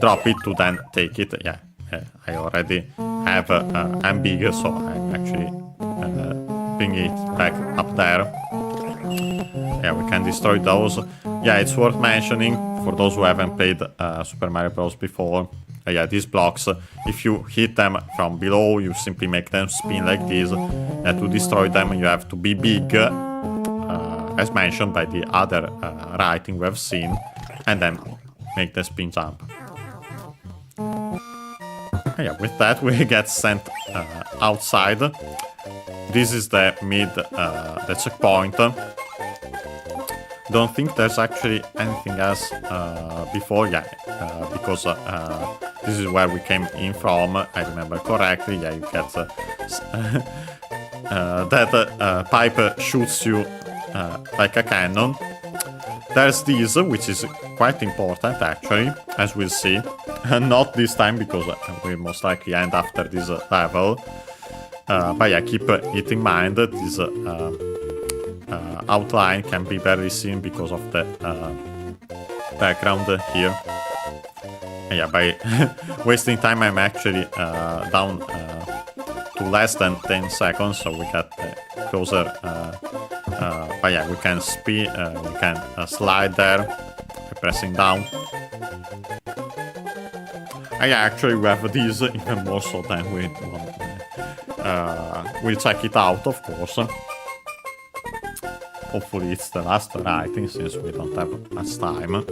drop it to then take it. Yeah, I already have ambiguous, so I'm actually bringing it back up there. Yeah, we can destroy those. Yeah, it's worth mentioning for those who haven't played Super Mario Bros. Before. Yeah, these blocks, if you hit them from below, you simply make them spin like this. To destroy them, you have to be big, as mentioned by the other writing we have seen, and then make the spin jump. Yeah, with that, we get sent outside. This is the the checkpoint. Don't think there's actually anything else before, yeah, because this is where we came in from, I remember correctly. Yeah, you get that pipe shoots you like a cannon. There's this, which is quite important actually, as we'll see. Not this time, because we'll most likely end after this level. But yeah, keep it in mind that this outline can be barely seen because of the background here. And yeah, by wasting time, I'm actually down to less than 10 seconds, so we get closer. But yeah, we can slide there by pressing down. And yeah, actually we have these even more so than we want. We'll check it out, of course. Hopefully it's the last writing, since we don't have much time.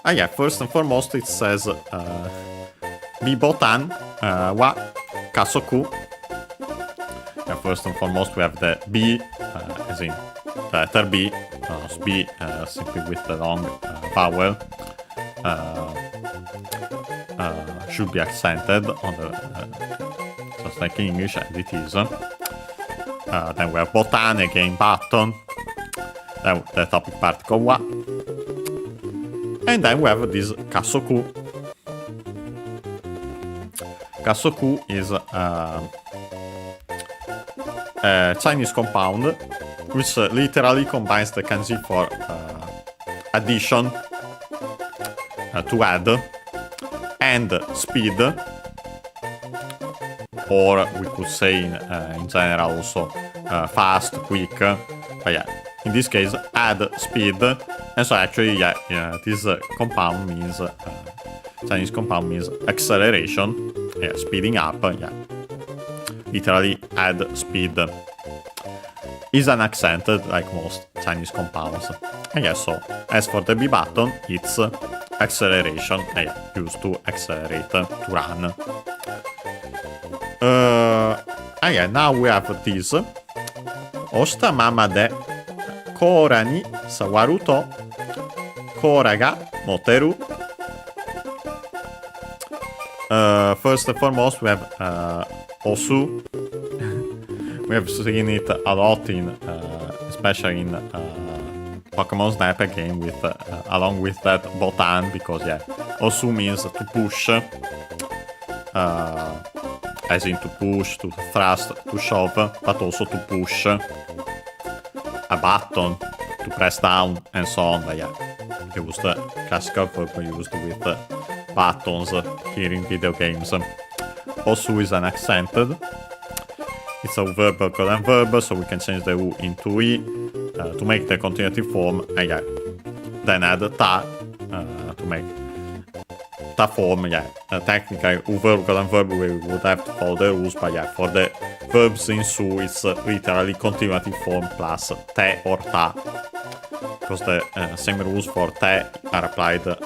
Yeah, first and foremost it says Bi botan wa kasoku. Yeah, first and foremost we have the B, as in the letter B, B simply with the long vowel. Should be accented on the just like in English, and it is. Then we have botan, again button. Then the topic particle wa. And then we have this kasoku. Kasoku is a Chinese compound which literally combines the kanji for addition, to add, and speed, or we could say in general also fast, quick. But yeah, in this case, add speed. And so actually, yeah, this compound means, Chinese compound means acceleration, yeah, speeding up, yeah. Literally add speed. Is unaccented like most Chinese compounds. And yeah, so as for the B button, it's acceleration, yeah, used to accelerate, to run. And yeah, now we have this. Oshita mama de kora ni sawaru to kora ga moteru. First and foremost, we have osu. We have seen it a lot in, especially in Pokemon Snap again, with along with that botan, because yeah, osu means to push, as in to push, to thrust, to shove, but also to push a button, to press down, and so on. But yeah, used, classical verb used with buttons here in video games. Also is an accented. It's a verb called a verb, so we can change the U into I to make the continuative form, and yeah, then add ta to make ta form. Yeah, technically, U verb called a verb, we would have to follow the rules, but yeah, for the verbs in Su, it's literally continuative form plus te or ta, because the same rules for te are applied to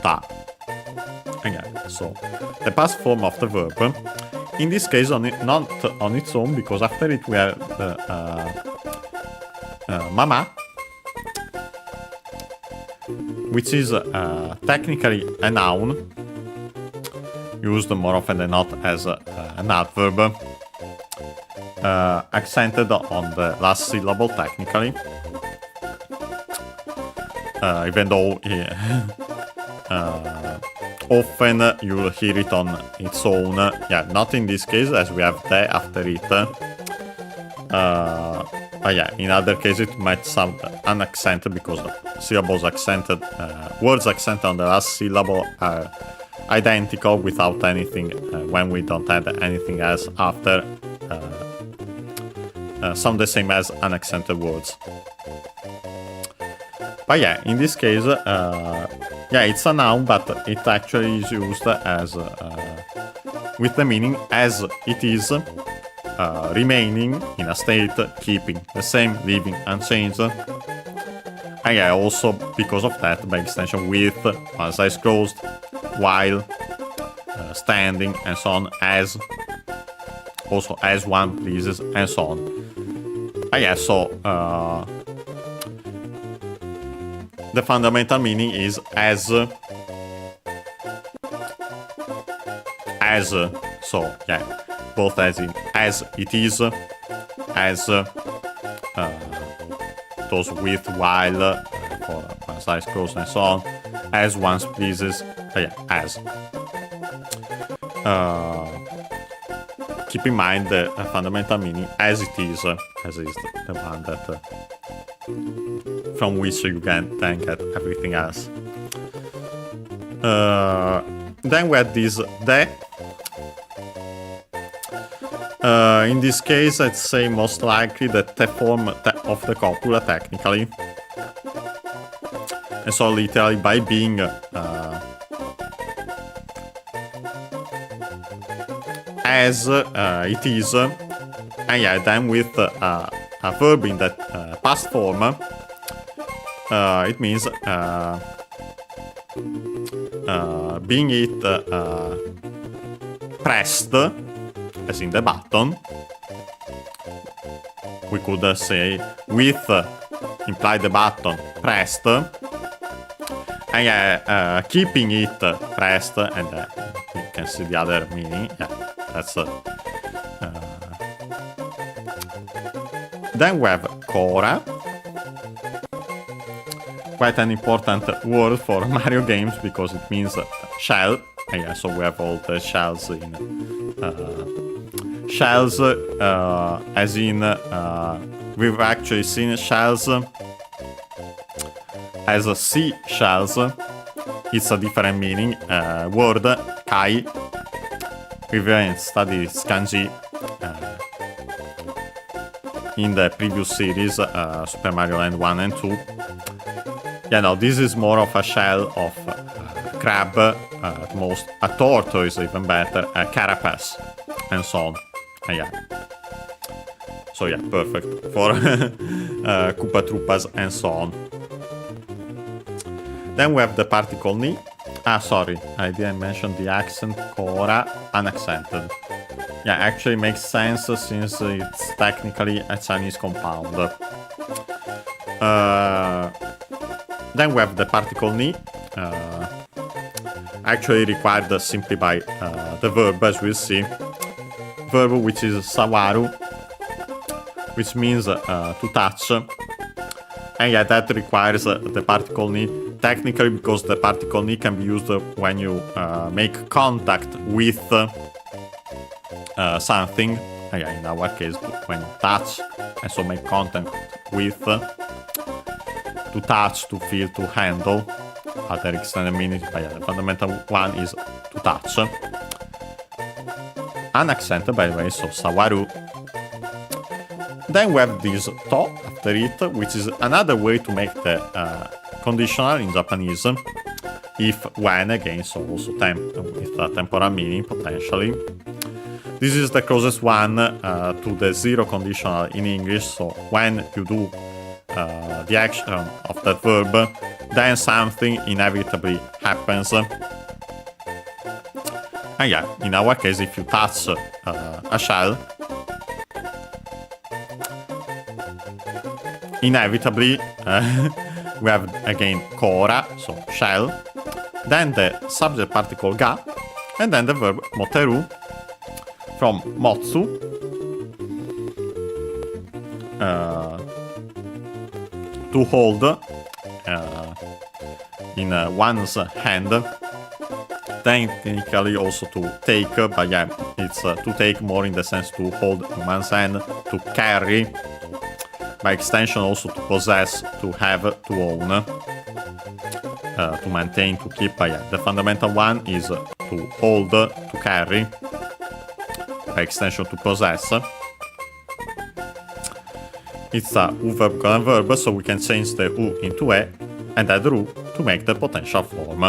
ta. And yeah, so the past form of the verb. In this case, not on its own, because after it we have mama, which is technically a noun, used more often than not as an adverb, accented on the last syllable technically, even though often you'll hear it on its own. Yeah, not in this case, as we have the after it. But yeah, in other cases it might sound unaccented because syllables accented, words accented on the last syllable are identical without anything when we don't add anything else after. Sound the same as unaccented words. But yeah, in this case, yeah, it's a noun, but it actually is used as with the meaning as it is, remaining in a state, keeping the same, leaving unchanged. And yeah, also because of that, by extension, with, once eyes closed, while, standing, and so on, as, also as one pleases, and so on. And yeah, so the fundamental meaning is as, so yeah, both as in as it is, as those with, while, for one's eyes closed and so on, as one pleases, yeah, as. Keep in mind the fundamental meaning as it is the one that from which you can then get everything else. Then we have this de. In this case, I'd say most likely the te form of the copula technically. And so literally by being as it is, and yeah, then with a verb in that past form, it means being it pressed, as in the button. We could say with imply the button pressed, and yeah, keeping it pressed, and you can see the other meaning. Yeah, that's then we have Cora, quite an important word for Mario games because it means shell. And yeah, so we have all the shells in shells, as in we've actually seen shells as sea shells. It's a different meaning word, kai. We've studied kanji in the previous series, Super Mario Land 1 and 2. Yeah, no, this is more of a shell of crab, at most a tortoise, even better, a carapace, and so on. Yeah. So yeah, perfect for Koopa Troopas and so on. Then we have the particle ni. Ah, sorry, I didn't mention the accent Cora, unaccented. Yeah, actually makes sense since it's technically a Chinese compound. Then we have the particle ni, actually required simply by the verb, as we'll see. Verb which is sawaru, which means to touch. And yeah, that requires the particle ni, technically because the particle ni can be used when you make contact with something. And yeah, in our case, when you touch, and so make contact with, to to touch, to feel, to handle. Other extended meaning, but yeah, the fundamental one is to touch. An accent, by the way, so sawaru. Then we have this to after it, which is another way to make the conditional in Japanese. If, when, again, so also with a temporal meaning, potentially. This is the closest one to the zero conditional in English, so when you do the action of that verb, then something inevitably happens. And yeah, in our case, if you touch a shell, inevitably we have again kora, so shell, then the subject particle ga, and then the verb moteru from motsu, to hold in one's hand. Technically also to take, but yeah, it's to take more in the sense to hold in one's hand, to carry, by extension also to possess, to have, to own, to maintain, to keep, but yeah, the fundamental one is to hold, to carry, by extension to possess. It's a u verb colon verb, so we can change the u into e and add ru to make the potential form.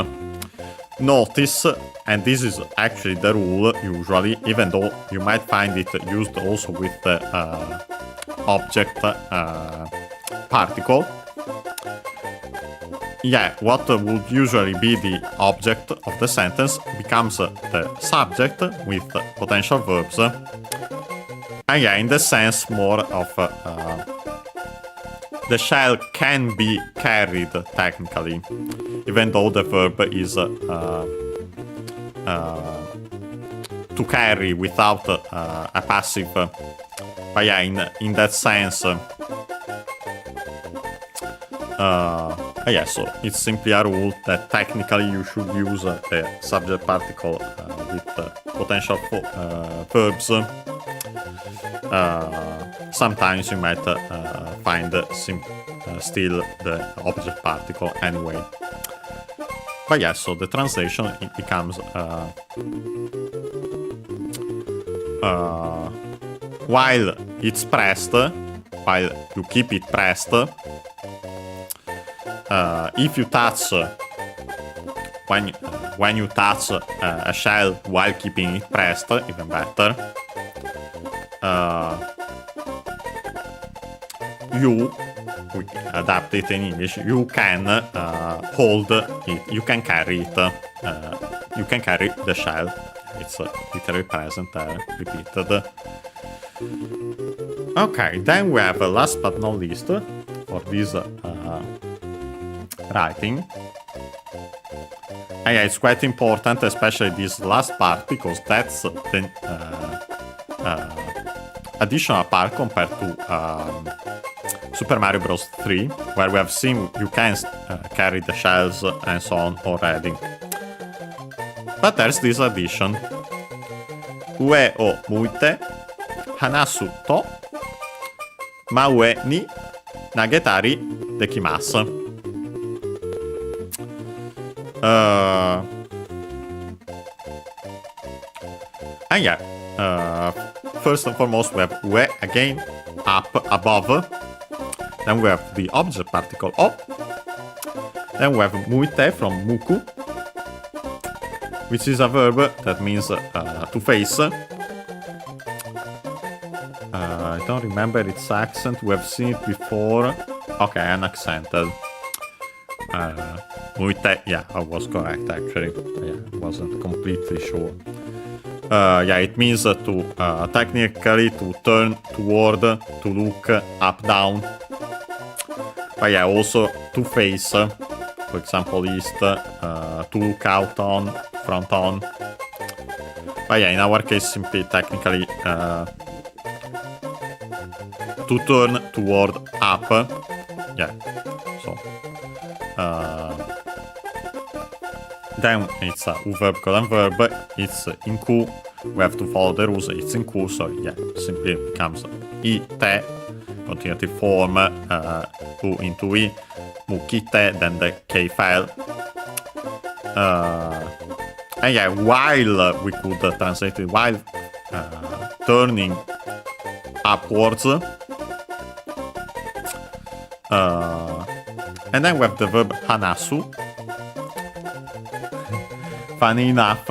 Notice, and this is actually the rule usually, even though you might find it used also with the object particle. Yeah, what would usually be the object of the sentence becomes the subject with potential verbs. And yeah, in the sense more of the shell can be carried technically, even though the verb is to carry without a passive. But yeah, in that sense, yeah, so it's simply a rule that technically you should use the subject particle with potential verbs. Sometimes you might find still the object particle anyway. But yeah, so the translation it becomes while it's pressed, while you keep it pressed, if you touch when you touch a shell while keeping it pressed, even better, you, we adapt it in English, you can hold it, you can carry it, you can carry the shell. It's literally present there, repeated. Okay, then we have last but not least for this writing. And yeah, it's quite important, especially this last part, because that's the additional part compared to Super Mario Bros. 3, where we have seen you can carry the shells and so on already. But there's this addition. Ue o muite hanasu to maue ni nagetari dekimasu. And yeah, first and foremost we have ue, again, up, above. Then we have the object particle o. Then we have muite from muku, which is a verb that means to face. I don't remember its accent, we have seen it before. Okay, unaccented. Muite, yeah, I was correct actually. Yeah, I wasn't completely sure. Yeah, it means to technically to turn toward, to look up, down. But yeah, also to face, for example, east, to look out on, front on. But yeah, in our case, simply technically to turn toward up. Yeah, so then it's a verb colon verb. It's in ku. We have to follow the rules. It's in ku, so yeah, simply becomes i te, continuative form, u into i, Mukite, then the K file. And yeah, while we could translate it while turning upwards. And then we have the verb hanasu. Funny enough,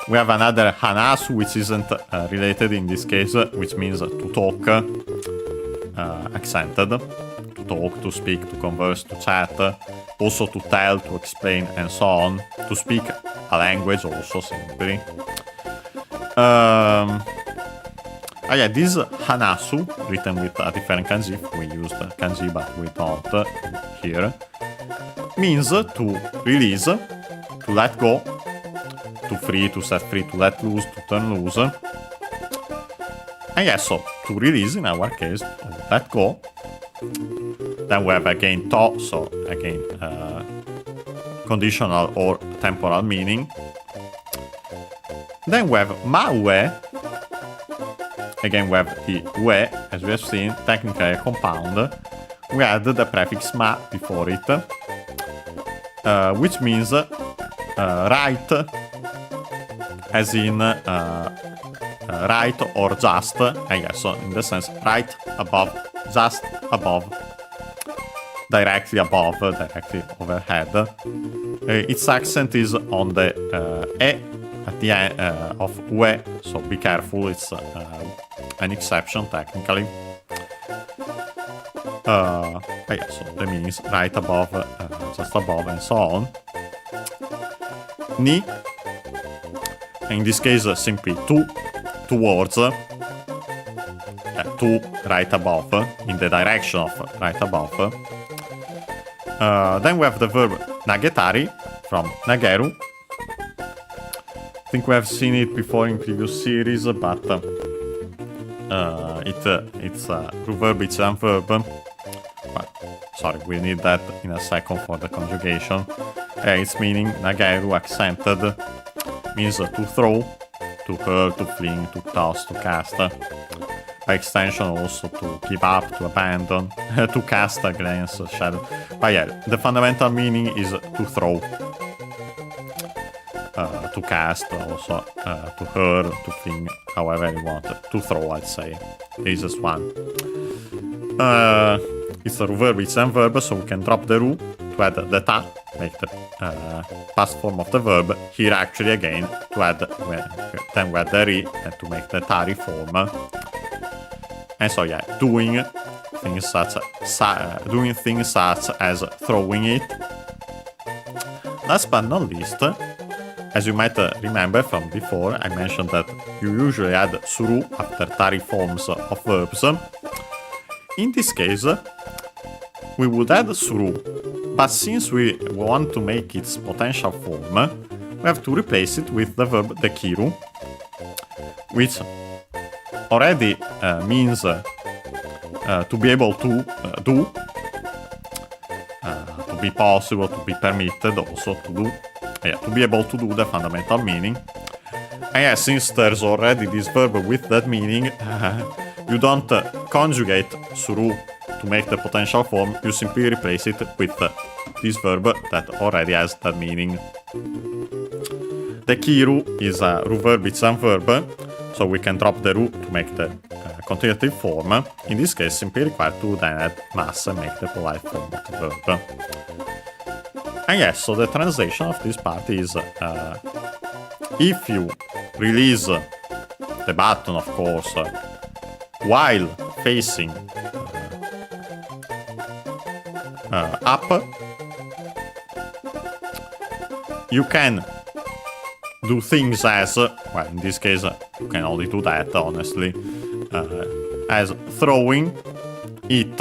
we have another hanasu which isn't related in this case, which means to talk, accented. To talk, to speak, to converse, to chat, also to tell, to explain, and so on. To speak a language also, simply. Yeah, this hanasu, written with a different kanji, we used kanji but we don't here, means to release, to let go, to free, to set free, to let loose, to turn loose. And yeah, so to release in our case, to let go. Then we have again to, so again conditional or temporal meaning. Then we have maue. Again, we have the ue, as we have seen, technically a compound. We add the prefix ma before it, which means right, as in right or just, I guess, so in the sense right above, just above, directly above, directly overhead. Its accent is on the e at the end of ue, so be careful, it's an exception technically. Yeah, so that means right above, just above, and so on. Ni, in this case simply towards, to right above, in the direction of right above. Then we have the verb nagetari from nageru. I think we have seen it before in previous series, but it's a verb, it's a verb. But, sorry, we need that in a second for the conjugation. Its meaning nageru, accented, means to throw, to hurl, to fling, to toss, to cast. By extension also to give up, to abandon, to cast a glance, a shadow. But yeah, the fundamental meaning is to throw, to cast, also to hurl, to fling, however you want. To throw, I'd say. This is one. It's a verb, it's a verb, so we can drop the ru to add the ta, make the past form of the verb. Here actually again to add, then we add the ri and to make the tari form. And so yeah, doing things such as throwing it. Last but not least, as you might remember from before, I mentioned that you usually add suru after tari forms of verbs. In this case, we would add suru, but since we want to make its potential form, we have to replace it with the verb dekiru, which already means to be able to do, to be possible, to be permitted also to do, to be able to do, the fundamental meaning. And yeah, since there's already this verb with that meaning, you don't conjugate suru to make the potential form, you simply replace it with this verb that already has that meaning. The kiru is a ru verb, it's a verb, so we can drop the ru to make the continuative form. In this case, simply required to then add mas and make the polite form of the verb. And yes, so the translation of this part is if you release the button, of course, while facing up, you can do things as, well, in this case, you can only do that, honestly, as throwing it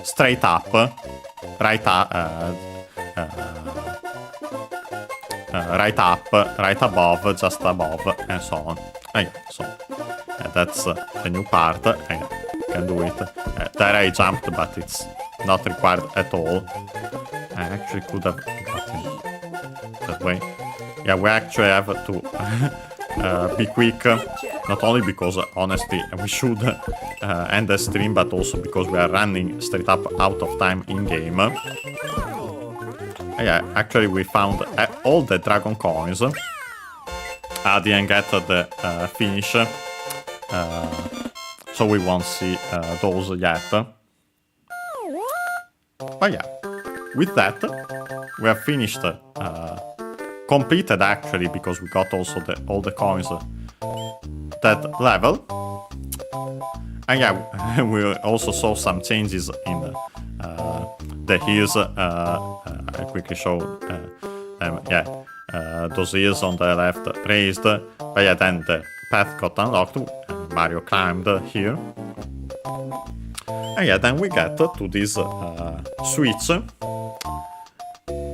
straight up, right up, right above, just above, and so on. So that's the new part. I can do it. There I jumped, but it's not required at all. I actually could have gotten that way. Yeah, we actually have to be quick not only because, honestly, we should end the stream, but also because we are running straight up out of time in-game. Yeah, actually we found all the dragon coins. I didn't get the finish, so we won't see those yet. But yeah, with that, we have finished, completed actually, because we got also all the coins, that level. And yeah, we also saw some changes in the hills. I quickly show those hills on the left raised. But yeah, then the path got unlocked. Mario climbed here. And yeah, then we get to this switch.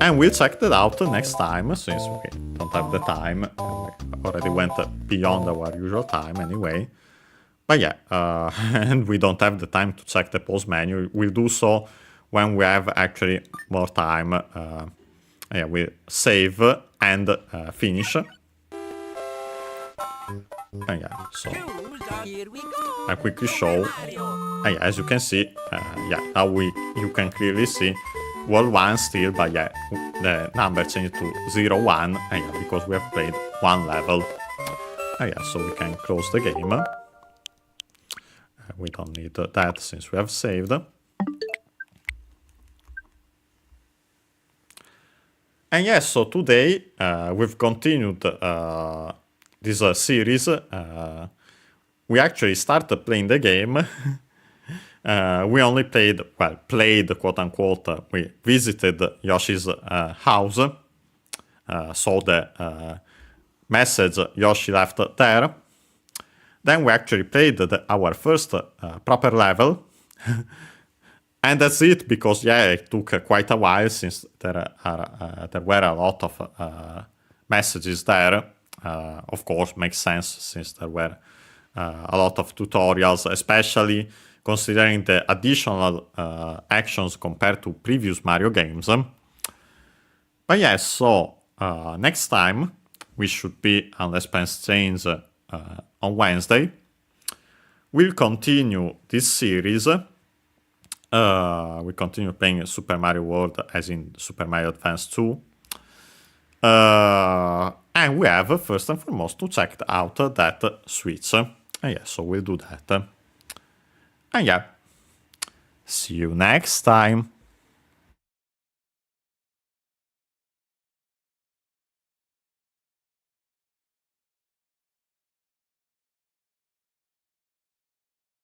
And we'll check that out next time, since we don't have the time. We already went beyond our usual time anyway. But yeah, and we don't have the time to check the pause menu. We'll do so when we have actually more time. Yeah, we save and finish. And yeah, so Here we go. I quickly show. Mario. And yeah, as you can see, yeah, now you can clearly see World 1 still, but yeah, the number changed to 0, 1, and yeah, because we have played one level. And yeah, so we can close the game. We don't need that since we have saved. And yes, so today we've continued this series. We actually started playing the game. We only played quote unquote. We visited Yoshi's house, saw the message Yoshi left there. Then we actually played our first proper level. And that's it, because yeah, it took quite a while, since there were a lot of messages there. Of course, makes sense, since there were a lot of tutorials, especially considering the additional actions compared to previous Mario games. But yeah, so next time we should be, unless plans change, on Wednesday. We'll continue this series. We continue playing Super Mario World, as in Super Mario Advance 2. And we have, first and foremost, to check out that switch. And yeah, so we'll do that. And yeah, see you next time.